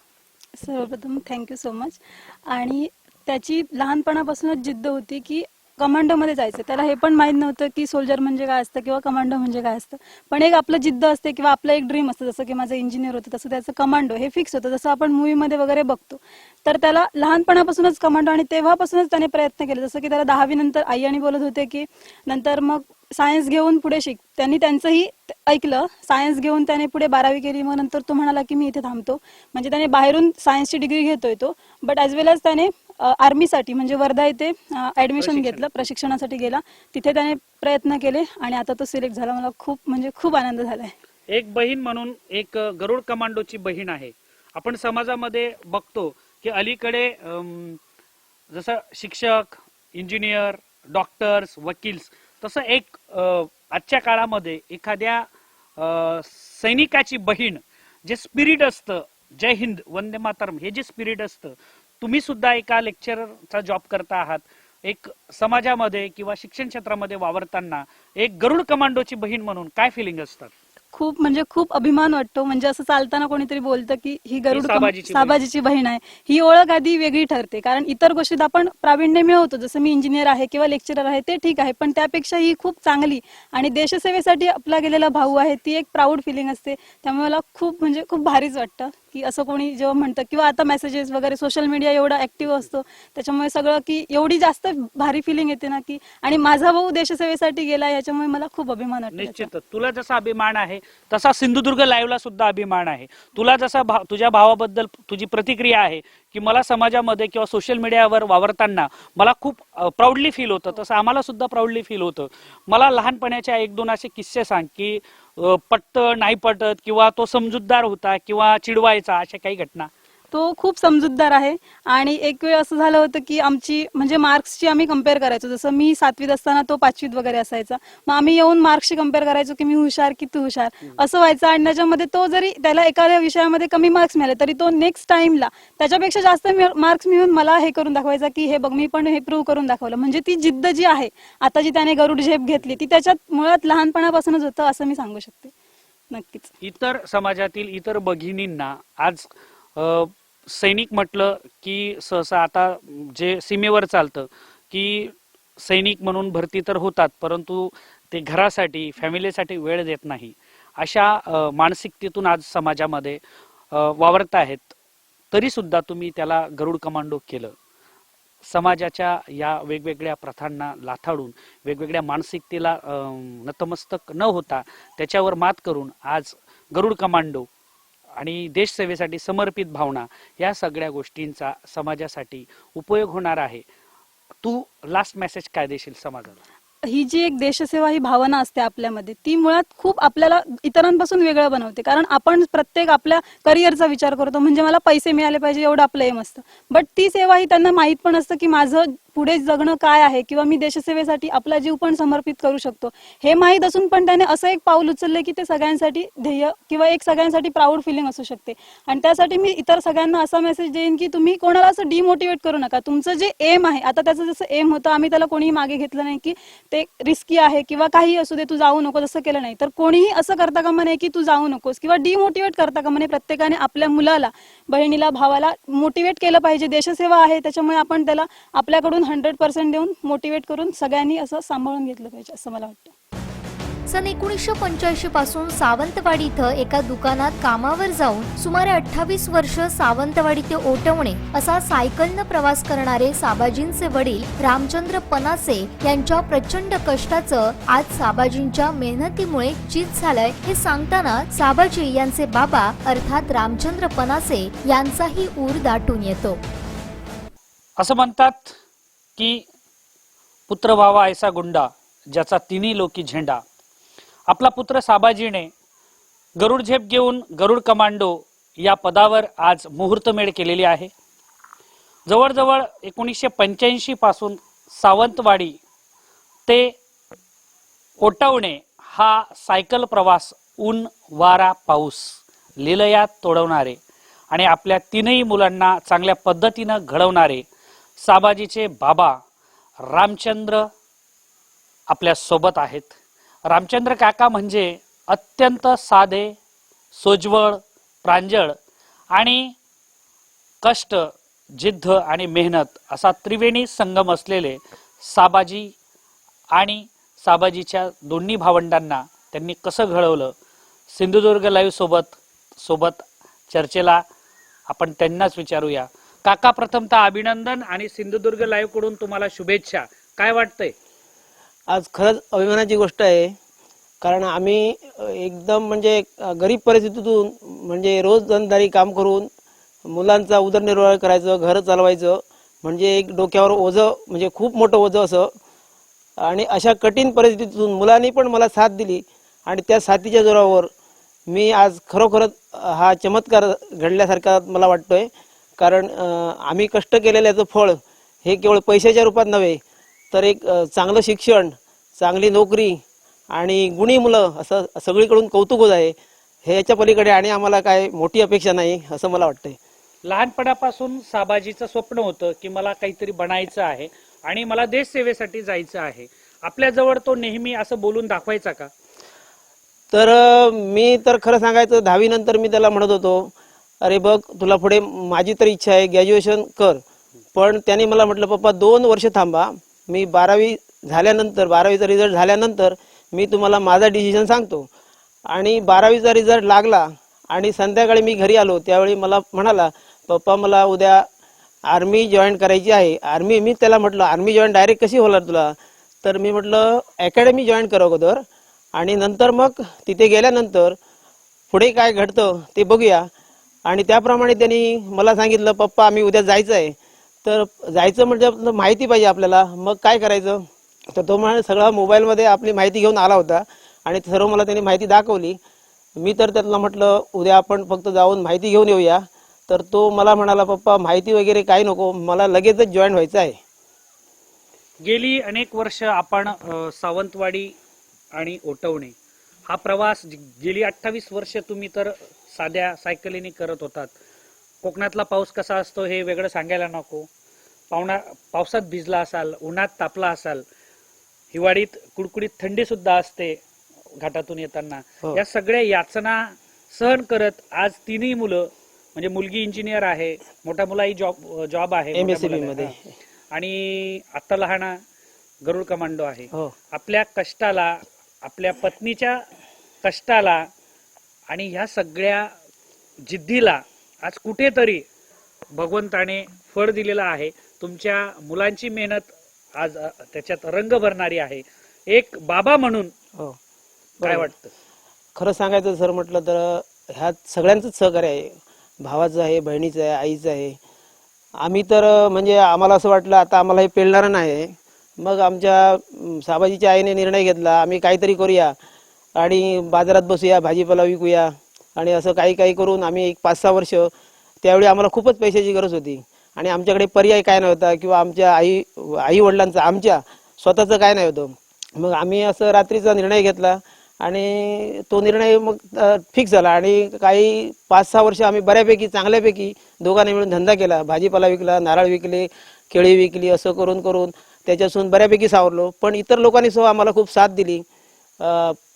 सर्वप्रथम थँक्यू सो मच. आणि त्याची लहानपणापासूनच जिद्द होती की कमांडोमध्ये जायचं. त्याला हे पण माहीत नव्हतं की सोल्जर म्हणजे काय असतं किंवा कमांडो म्हणजे काय असतं, पण एक आपलं जिद्द असते किंवा आपलं एक ड्रीम असतं. जसं की माझं इंजिनियर होतं तसं त्याचं कमांडो हे फिक्स होतं, जसं आपण मूवीमध्ये वगैरे बघतो. तर त्याला लहानपणापासूनच कमांडो आणि तेव्हापासूनच त्याने प्रयत्न केले. जसं की त्याला 10वी नंतर आई आणि बोलत होते की नंतर मग सायन्स घेऊन पुढे शिक. त्यांनी त्यांचंही ऐकलं. सायन्स घेऊन त्याने पुढे 12वी केली. मग नंतर तो म्हणाला की मी इथे थांबतो. म्हणजे त्याने बाहेरून सायन्सची डिग्री घेतोय तो, बट ॲज वेल एज त्याने आर्मीसाठी म्हणजे वर्धा येथे ऍडमिशन घेतलं, प्रशिक्षणासाठी गेला. तिथे त्याने प्रयत्न केले आणि आता तो सिलेक्ट झाला. मला खूप आनंद झालाय. एक बहीण म्हणून एक गरुड कमांडोची बहीण आहे. आपण समाजामध्ये बघतो की अलीकडे जसं शिक्षक, इंजिनियर, डॉक्टर्स, वकील्स, तसं एक आजच्या काळामध्ये एखाद्या सैनिकाची बहीण जे स्पिरिट असतं, जय हिंद, वंदे मातरम, हे जे स्पिरिट असतं, तुम्ही सुद्धा एका लेक्चररचा जॉब करता आहात. एक समाजामध्ये किंवा शिक्षण क्षेत्रामध्ये वावरताना एक गरुड कमांडोची बहीण म्हणून काय फिलिंग असतात? खूप अभिमान वाटतो. म्हणजे असं चालताना कोणीतरी बोलतं की ही गरुड साबाजीची साबाजीची बहीण आहे. ही ओळख आधी वेगळी ठरते, कारण इतर गोष्टीत आपण प्रावीण्य मिळवतो. जसं मी इंजिनियर आहे किंवा लेक्चरर आहे ते ठीक आहे, पण त्यापेक्षा ही खूप चांगली आणि देशसेवेसाठी आपला गेलेला भाऊ आहे, ती एक प्राऊड फिलिंग असते. त्यामुळे मला खूप भारीच वाटतं. की असं कोणी जेव्हा म्हणतं, किंवा आता मेसेजेस वगैरे सोशल मीडिया एवढा ऍक्टिव्ह असतो त्याच्यामुळे सगळं की एवढी जास्त भारी फिलिंग येते ना, की आणि माझा भाऊ देशसेवेसाठी गेला याच्यामुळे मला खूप अभिमान वाटतो. निश्चितच तुला जसा अभिमान आहे तसा सिंधुदुर्ग लाईव्हला सुद्धा अभिमान आहे. तुला जसा तुझ्या भावाबद्दल तुझी प्रतिक्रिया आहे की मला समाजामध्ये किंवा सोशल मीडियावर वावरताना मला खूप प्राऊडली फील होतं, तसं आम्हाला सुद्धा प्राऊडली फील होतं. मला लहानपणाच्या 1-2 असे किस्से सांग की पटत नाही पटत किंवा तो समजूतदार होता किंवा चिडवायचा, अशा काही घटना. तो खूप समजूतदार आहे. आणि एक वेळ असं झालं होतं की आमची म्हणजे मार्क्सची आम्ही कम्पेअर करायचो. जसं मी 7वीत असताना तो 5वीत वगैरे असायचा, मग आम्ही येऊन मार्क्सची कम्पेअर करायचो की मी हुशार की तू हुशार असं व्हायचं. आणि त्याच्यामध्ये तो जरी त्याला एखाद्या विषयामध्ये कमी मार्क्स मिळाले तरी तो नेक्स्ट टाइमला त्याच्यापेक्षा जास्त मार्क्स मिळून मला हे करून दाखवायचा की हे बघ मी पण हे प्रूव्ह करून दाखवलं. म्हणजे ती जिद्द जी आहे आता जी त्याने गरुड झेप घेतली ती त्याच्यात मुळात लहानपणापासूनच होतं असं मी सांगू शकते. नक्कीच इतर समाजातील इतर भगिनींना आज सैनिक म्हटलं की सहसा आता जे सीमेवर चालतं की सैनिक म्हणून भरती तर होतात, परंतु ते घरासाठी फॅमिलीसाठी वेळ देत नाही, अशा मानसिकतेतून आज समाजामध्ये वावरत आहेत. तरी सुद्धा तुम्ही त्याला गरुड कमांडो केलं. समाजाच्या या वेगवेगळ्या प्रथांना लाथाडून वेगवेगळ्या मानसिकतेला नतमस्तक न होता त्याच्यावर मात करून आज गरुड कमांडो आणि देशसेवेसाठी समर्पित भावना या सगळ्या गोष्टींचा समाजासाठी उपयोग होणार आहे. तू लास्ट मेसेज काय देशील समाजाला? ही जी एक देशसेवा ही भावना असते आपल्यामध्ये ती मुळात खूप आपल्याला इतरांपासून वेगळं बनवते. कारण आपण प्रत्येक आपल्या करिअरचा विचार करतो, म्हणजे मला पैसे मिळाले पाहिजे एवढं आपलं एम असतं. बट ती सेवा ही त्यांना माहीत पण असतं की माझं पुढे जगणं काय आहे किंवा मी देशसेवेसाठी आपला जीव पण समर्पित करू शकतो हे माहीत असून पण त्याने असं एक पाऊल उचललं की ते सगळ्यांसाठी ध्येय किंवा एक सगळ्यांसाठी प्राऊड फिलिंग असू शकते. आणि त्यासाठी मी इतर सगळ्यांना असा मेसेज देईन की तुम्ही कोणाला असं डिमोटिवेट करू नका. तुमचं जे एम आहे, आता त्याचं जसं एम होतं आम्ही त्याला कोणीही मागे घेतलं नाही की ते रिस्की आहे किंवा काही असू दे तू जाऊ नको, तसं केलं नाही. तर कोणीही असं करता कामा नये की तू जाऊ नकोस किंवा डिमोटिवेट करता कामा नये. प्रत्येकाने आपल्या मुलाला, बहिणीला, भावाला मोटिवेट केलं पाहिजे. देशसेवा आहे त्याच्यामुळे आपण त्याला आपल्याकडून 100% देऊन मोटिवेट करून सगळ्यांनी असं सांभाळून घेतलं पाहिजे असं मला वाटतं. सन 1985 पासून सावंतवाडी इथं एका दुकानात कामावर जाऊन सुमारे 28 वर्ष सावंतवाडी ते ओटवणे असा सायकलनं प्रवास करणारे साबाजींचे वडील रामचंद्र पनासे यांच्या प्रचंड कष्टाचं आज साबाजींच्या मेहनतीमुळे चित झालंय हे सांगताना साबाजी यांचे बाबा अर्थात रामचंद्र पनासे यांचाही ऊर दाटून येतो. असं म्हणतात की पुत्र व्हावा ऐसा गुंडा ज्याचा तिन्ही लोकी झेंडा. आपला पुत्र साबाजीने गरुड झेप घेऊन गरुड कमांडो या पदावर आज मुहूर्तमेढ केलेली आहे. जवळजवळ 1985 पासून सावंतवाडी ते ओटवणे हा सायकल प्रवास ऊन वारा पाऊस लीलयात तोडवणारे आणि आपल्या तीनही मुलांना चांगल्या पद्धतीनं घडवणारे साबाजीचे बाबा रामचंद्र आपल्या सोबत आहेत. रामचंद्र काका म्हणजे अत्यंत साधे, सोज्वळ, प्रांजळ आणि कष्ट, जिद्द आणि मेहनत असा त्रिवेणी संगम असलेले साबाजी आणि साबाजीच्या दोन्ही भावंडांना त्यांनी कसं घडवलं, सिंधुदुर्ग लाईव्ह सोबत चर्चेला आपण त्यांनाच विचारूया. काका, प्रथमतः अभिनंदन आणि सिंधुदुर्ग लाईव्ह कडून तुम्हाला शुभेच्छा. काय वाटतंय? आज खरंच अभिमानाची गोष्ट आहे, कारण आम्ही एकदम म्हणजे गरीब परिस्थितीतून म्हणजे रोज धंदारी काम करून मुलांचा उदरनिर्वाह करायचं, घर चालवायचं म्हणजे एक डोक्यावर ओझं म्हणजे खूप मोठं ओझं असं. आणि अशा कठीण परिस्थितीतून मुलांनी पण मला साथ दिली आणि त्या साथीच्या जोरावर मी आज खरोखरच हा चमत्कार घडल्यासारखा मला वाटतोय. कारण आम्ही कष्ट केलेल्याचं फळ हे केवळ पैशाच्या रूपात नव्हे तर एक चांगलं शिक्षण, चांगली नोकरी आणि गुणी मुलं असं सगळीकडून कौतुक होत आहे. हे याच्या पलीकडे आणि आम्हाला काय मोठी अपेक्षा नाही असं मला वाटतंय. लहानपणापासून साबाजीचं स्वप्न होतं की मला काहीतरी बनायचं आहे आणि मला देशसेवेसाठी जायचं आहे. आपल्याजवळ तो नेहमी असं बोलून दाखवायचा का? तर मी तर खरं सांगायचं 10वी नंतर मी त्याला म्हणत होतो, अरे बघ तुला पुढे माझी तर इच्छा आहे ग्रॅज्युएशन कर. पण त्याने मला म्हटलं पप्पा 2 वर्ष थांबा, मी 12वी झाल्यानंतर 12वीचा रिझल्ट झाल्यानंतर मी तुम्हाला माझा डिसिजन सांगतो. आणि 12वीचा रिझल्ट लागला आणि संध्याकाळी मी घरी आलो त्यावेळी मला म्हणाला, पप्पा मला उद्या आर्मी जॉईन करायची आहे. आर्मी, मी त्याला म्हटलं आर्मी जॉईन डायरेक्ट कशी होणार तुला? तर मी म्हटलं अकॅडमी जॉईन कर अगोदर आणि नंतर मग तिथे गेल्यानंतर पुढे काय घडतं ते बघूया. आणि त्याप्रमाणे त्यांनी मला सांगितलं, पप्पा आम्ही उद्या जायचं आहे. तर जायचं म्हणजे माहिती पाहिजे आपल्याला, मग काय करायचं? तर तो म्हणाले सगळा मोबाईलमध्ये आपली माहिती घेऊन आला होता आणि सर्व मला त्यांनी माहिती दाखवली. मी तर त्याला म्हटलं उद्या आपण फक्त जाऊन माहिती घेऊन येऊया. तर तो मला म्हणाला, पप्पा माहिती वगैरे काही नको, मला लगेचच जॉईन व्हायचं आहे. गेली अनेक वर्ष आपण सावंतवाडी आणि ओटवणे हा प्रवास गेली 28 वर्ष तुम्ही तर साध्या सायकलीने करत होतात. कोकणातला पाऊस कसा असतो हे वेगळं सांगायला नको. पावसात भिजला असाल, उन्हात तापला असाल, हिवाळीत कुडकुडीत थंडी सुद्धा असते घाटातून येताना. या सगळ्या यातना सहन करत आज तिन्ही मुलं, म्हणजे मुलगी इंजिनियर आहे, मोठा मुलाही जॉब आहे MSCB मध्ये आणि आता लहान गरुड कमांडो आहे. आपल्या कष्टाला, आपल्या पत्नीच्या कष्टाला आणि ह्या सगळ्या जिद्दीला आज कुठेतरी भगवंताने फळ दिलेलं आहे. तुमच्या मुलांची मेहनत आज त्याच्यात रंग भरणारी आहे. एक बाबा म्हणून काय वाटतं? खरं सांगायचं सर म्हटलं तर ह्यात सगळ्यांचंच सहकार्य आहे. भावाचं आहे, बहिणीचं आहे, आईचं आहे. आम्ही तर म्हणजे आम्हाला असं वाटलं आता आम्हाला हे पेलणारं नाही. मग आमच्या साबाजीच्या आईने निर्णय घेतला, आम्ही काहीतरी करूया आणि बाजारात बसूया, भाजीपाला विकूया आणि असं काही काही करून आम्ही एक 5-6 वर्ष, त्यावेळी आम्हाला खूपच पैशाची गरज होती आणि आमच्याकडे पर्याय काय नव्हता किंवा आमच्या आई वडिलांचं आमच्या स्वतःचं काय नाही होतं. मग आम्ही असं रात्रीचा निर्णय घेतला आणि तो निर्णय मग फिक्स झाला आणि काही 5-6 वर्ष आम्ही बऱ्यापैकी चांगल्यापैकी दोघांनी मिळून धंदा केला. भाजीपाला विकला, नारळ विकले, केळी विकली, असं करून करून त्याच्यासून बऱ्यापैकी सावरलो. पण इतर लोकांनी सुद्धा आम्हाला खूप साथ दिली,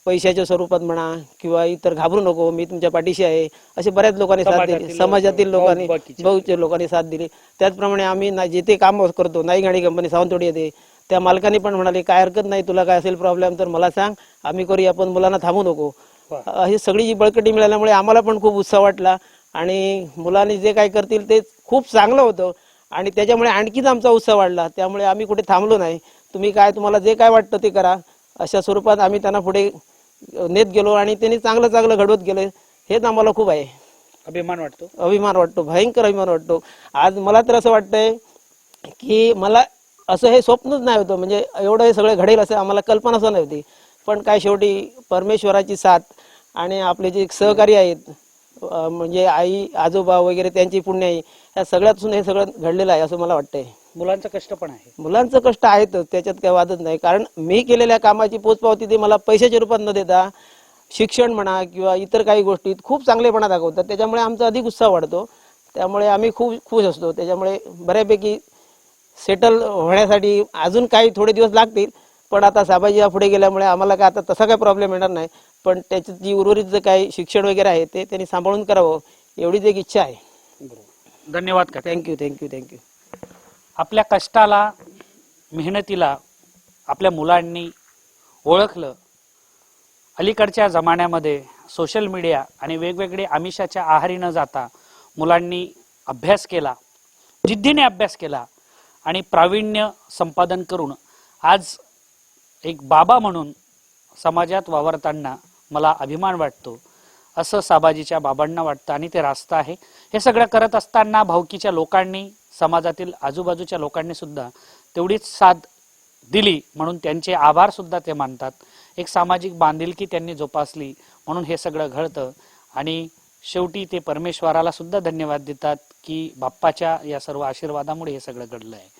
पैशाच्या स्वरूपात म्हणा किंवा इतर घाबरू नको मी तुमच्या पाठीशी आहे असे बऱ्याच लोकांनी साथ दिली. समाजातील लोकांनी, बहुतेक लोकांनी साथ दिली. त्याचप्रमाणे आम्ही जिथे काम करतो, नाई गाडी कंपनी सावंतवाडी येते, त्या मालकाने पण म्हणाले काय हरकत नाही, तुला काय असेल प्रॉब्लेम तर मला सांग, आम्ही करूया, पण मुलांना थांबू नको. ही सगळी जी बळकटी मिळाल्यामुळे आम्हाला पण खूप उत्साह वाटला आणि मुलांनी जे काय करतील ते खूप चांगलं होतं आणि त्याच्यामुळे आणखीच आमचा उत्साह वाढला. त्यामुळे आम्ही कुठे थांबलो नाही. तुम्ही काय, तुम्हाला जे काय वाटतं ते करा, अशा स्वरूपात आम्ही त्यांना पुढे नेत गेलो आणि त्यांनी चांगलं चांगलं घडवत गेले. हेच आम्हाला खूप आहे अभिमान वाटतो. अभिमान वाटतो, भयंकर अभिमान वाटतो. आज मला तर असं वाटतंय की मला असं हे स्वप्नच नाही होतं, म्हणजे एवढं हे सगळं घडेल असं आम्हाला कल्पना सुद्धा नव्हती. पण काय शेवटी परमेश्वराची साथ आणि आपले जे सहकारी आहेत म्हणजे आई आजोबा वगैरे त्यांची पुण्याई, या सगळ्यातून हे सगळं घडलेलं आहे असं मला वाटतंय. मुलांचं कष्ट पण आहे, मुलांचं कष्ट आहेतच, त्याच्यात काही वादच नाही. कारण मी केलेल्या कामाची पोचपावती ते मला पैशाच्या रूपात न देता शिक्षण म्हणा किंवा इतर काही गोष्टीत खूप चांगलेपणा दाखवतात. त्याच्यामुळे आमचा अधिक उत्साह वाढतो. त्यामुळे आम्ही खूप खुश असतो. त्याच्यामुळे बऱ्यापैकी सेटल होण्यासाठी अजून काही थोडे दिवस लागतील, पण आता साबाजी पुढे गेल्यामुळे आम्हाला काय आता तसा काही प्रॉब्लेम येणार नाही. पण त्याची जी उर्वरित जे काही शिक्षण वगैरे आहे ते त्यांनी सांभाळून करावं एवढीच एक इच्छा आहे. धन्यवाद. Thank you thank you thank you. आपल्या कष्टाला, मेहनतीला आपल्या मुलांनी ओळखलं. अलीकडच्या जमान्यामध्ये सोशल मीडिया आणि वेगवेगळे आमिषाच्या आहारी न जाता मुलांनी अभ्यास केला, जिद्दीने अभ्यास केला आणि प्रावीण्य संपादन करून आज एक बाबा म्हणून समाजात वावरताना मला अभिमान वाटतो, असं साबाजीच्या बाबांना वाटतं आणि ते रास्त आहे. हे सगळं करत असताना भावकीच्या लोकांनी, समाजातील आजूबाजूच्या लोकांनी सुद्धा तेवढीच साथ दिली म्हणून त्यांचे आभार सुद्धा ते मानतात. एक सामाजिक बांधिलकी त्यांनी जोपासली म्हणून हे सगळं घडतं आणि शेवटी ते परमेश्वराला सुद्धा धन्यवाद देतात की बाप्पाच्या या सर्व आशीर्वादामुळे हे सगळं घडलं आहे.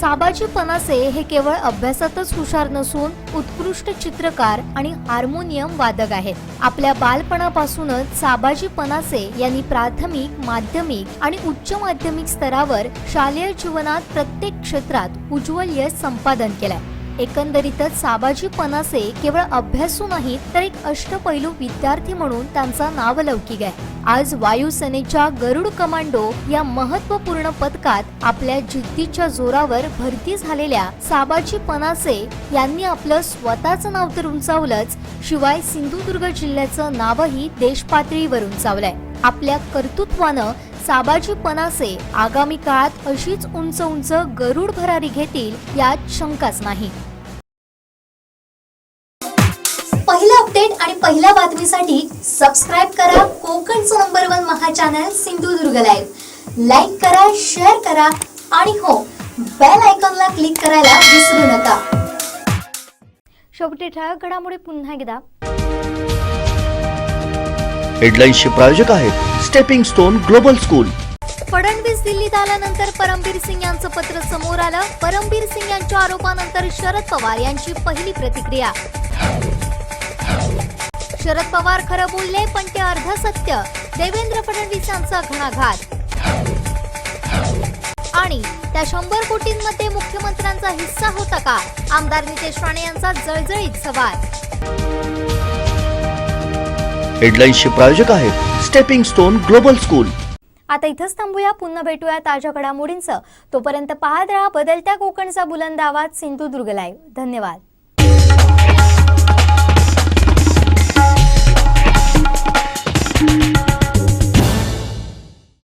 साबाजी पनासे हे केवळ अभ्यासातच हुशार नसून उत्कृष्ट चित्रकार आणि हार्मोनियम वादक आहेत. आपल्या बालपणापासूनच साबाजी पनासे यांनी प्राथमिक, माध्यमिक आणि उच्च माध्यमिक स्तरावर शालेय जीवनात प्रत्येक क्षेत्रात उज्ज्वल यश संपादन केलंय. एकंदरीतच साबाजी पनासे केवळ अभ्यासू नाहीत तर एक अष्टपैलू विद्यार्थी म्हणून त्यांचा नावलौकिक आहे. आज वायुसेनेच्या गरुड कमांडो या महत्त्वपूर्ण पथकात आपल्या जिद्दीच्या जोरावर भरती झालेल्या साबाजी पनासे यांनी आपलं स्वतःचं नाव तर उंचावलंच, शिवाय सिंधुदुर्ग जिल्ह्याचं नावही देशपातळीवर उंचावलंय. आपल्या कर्तृत्वानं साबाजी पनासे आगामी काळात अशीच उंच उंच गरुड भरारी घेतील यात शंकाच नाही. पहिला अपडेट आणि पहिल्या बातमीसाठी सबस्क्राइब करा कोकणचं नंबर 1 महा चॅनल सिंधुदुर्ग लाईव्ह. लाईक करा, शेअर करा आणि हो, बेल आयकॉनला क्लिक करायला विसरू नका. शेवटी ठळक घडामोडी पुन्हा एकदा. हेडलाईन्सचे प्रायोजक आहेत stepping stone global school. Fadnavis दिल्लीत आल्यानंतर परमबीर सिंग यांचं पत्र समोर आलं. परमबीर सिंग यांच्या आरोपानंतर शरद पवार यांची पहिली प्रतिक्रिया. शरद पवार खरं बोलले पण ते अर्ध सत्य, देवेंद्र फडणवीस यांचा घणाघात. आणि त्या 100 कोटींमध्ये मुख्यमंत्र्यांचा हिस्सा होता का, आमदार नितेश राणे यांचा जळजळीत सवाल. हेडलाईन्सचे प्रायोजक आहेत स्टेपिंग स्टोन ग्लोबल स्कूल. आता इथंच थांबूया. पुन्हा भेटूया ताज्या घडामोडींचं. तोपर्यंत पाहत राहा बदलत्या कोकणचा बुलंद आवाज सिंधुदुर्ग लाईव्ह. धन्यवाद.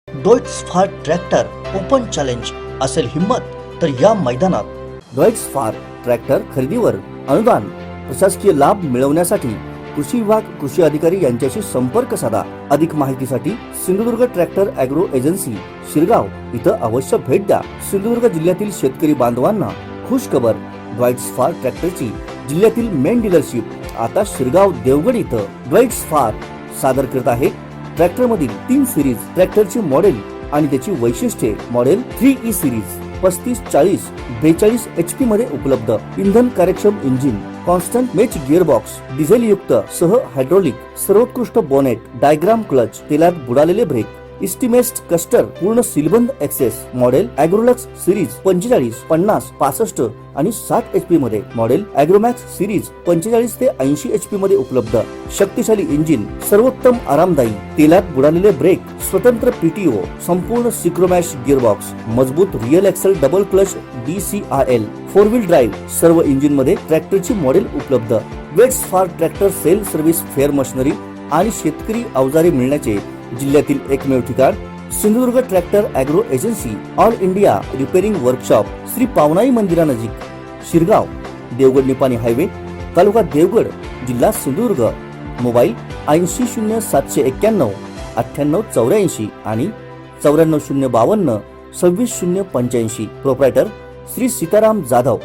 डॉइट्स फार ट्रॅक्टर ओपन चॅलेंज असेल हिम्मत तर या मैदानात. डॉइट्स फार ट्रॅक्टर खरेदीवर अनुदान, प्रशासकीय लाभ मिळवण्यासाठी कृषी विभाग, कृषी अधिकारी यांच्याशी संपर्क साधा. अधिक माहितीसाठी Sindhudurg tractor agro agency Shirgaon इथं अवश्य भेट द्या. सिंधुदुर्ग जिल्ह्यातील शेतकरी बांधवांना खुश खबर, डॉइट्स फार ट्रॅक्टरची जिल्ह्यातील मेन डीलरशिप आता शिरगाव देवगड इथं. डॉइट्स फार सादर करत आहे ट्रॅक्टर मधील 3 सिरीज ट्रॅक्टरची मॉडेल आणि त्याची वैशिष्ट्ये. मॉडेल 3E सिरीज 35, 40, 42 HP मध्ये उपलब्ध. इंधन कार्यक्षम engine, constant match gearbox, diesel युक्त सह हायड्रोलिक, सर्वोत्कृष्ट बोनेट, डायग्राम क्लच, तेलात बुडालेले ब्रेक, इस्टिमेस्ट कस्टर, पूर्ण सीलबंद एक्सेस. मॉडेल ॲग्रोलक्स सिरीज 45, 50, 65 आणि 60 HP मध्ये. मॉडेल ॲग्रोमॅक्स सिरीज 45 ते 80 HP मध्ये उपलब्ध. शक्तिशाली इंजिन, सर्वोत्तम आरामदायी, तेलात बुडालेले ब्रेक, स्वतंत्र PTO, संपूर्ण सिक्रोमॅश गिअरबॉक्स, मजबूत rear axle double clutch DCRL, 4 wheel drive. सर्व इंजिन मध्ये ट्रॅक्टरची मॉडेल उपलब्ध. वेट्स फार tractor sale service, fair machinery आणि शेतकरी अवजारे मिळण्याचे जिल्ह्यातील एकमेव ठिकाण Sindhudurg tractor agro agency. All India repairing workshop, Shri Pawanai मंदिरानजीक, शिरगाव, देवगड निपाणी हायवे, तालुका देवगड, जिल्हा सिंधुदुर्ग. मोबाईल 800791 9884 आणि 94052 26085. प्रोप्रायटर श्री सीताराम जाधव.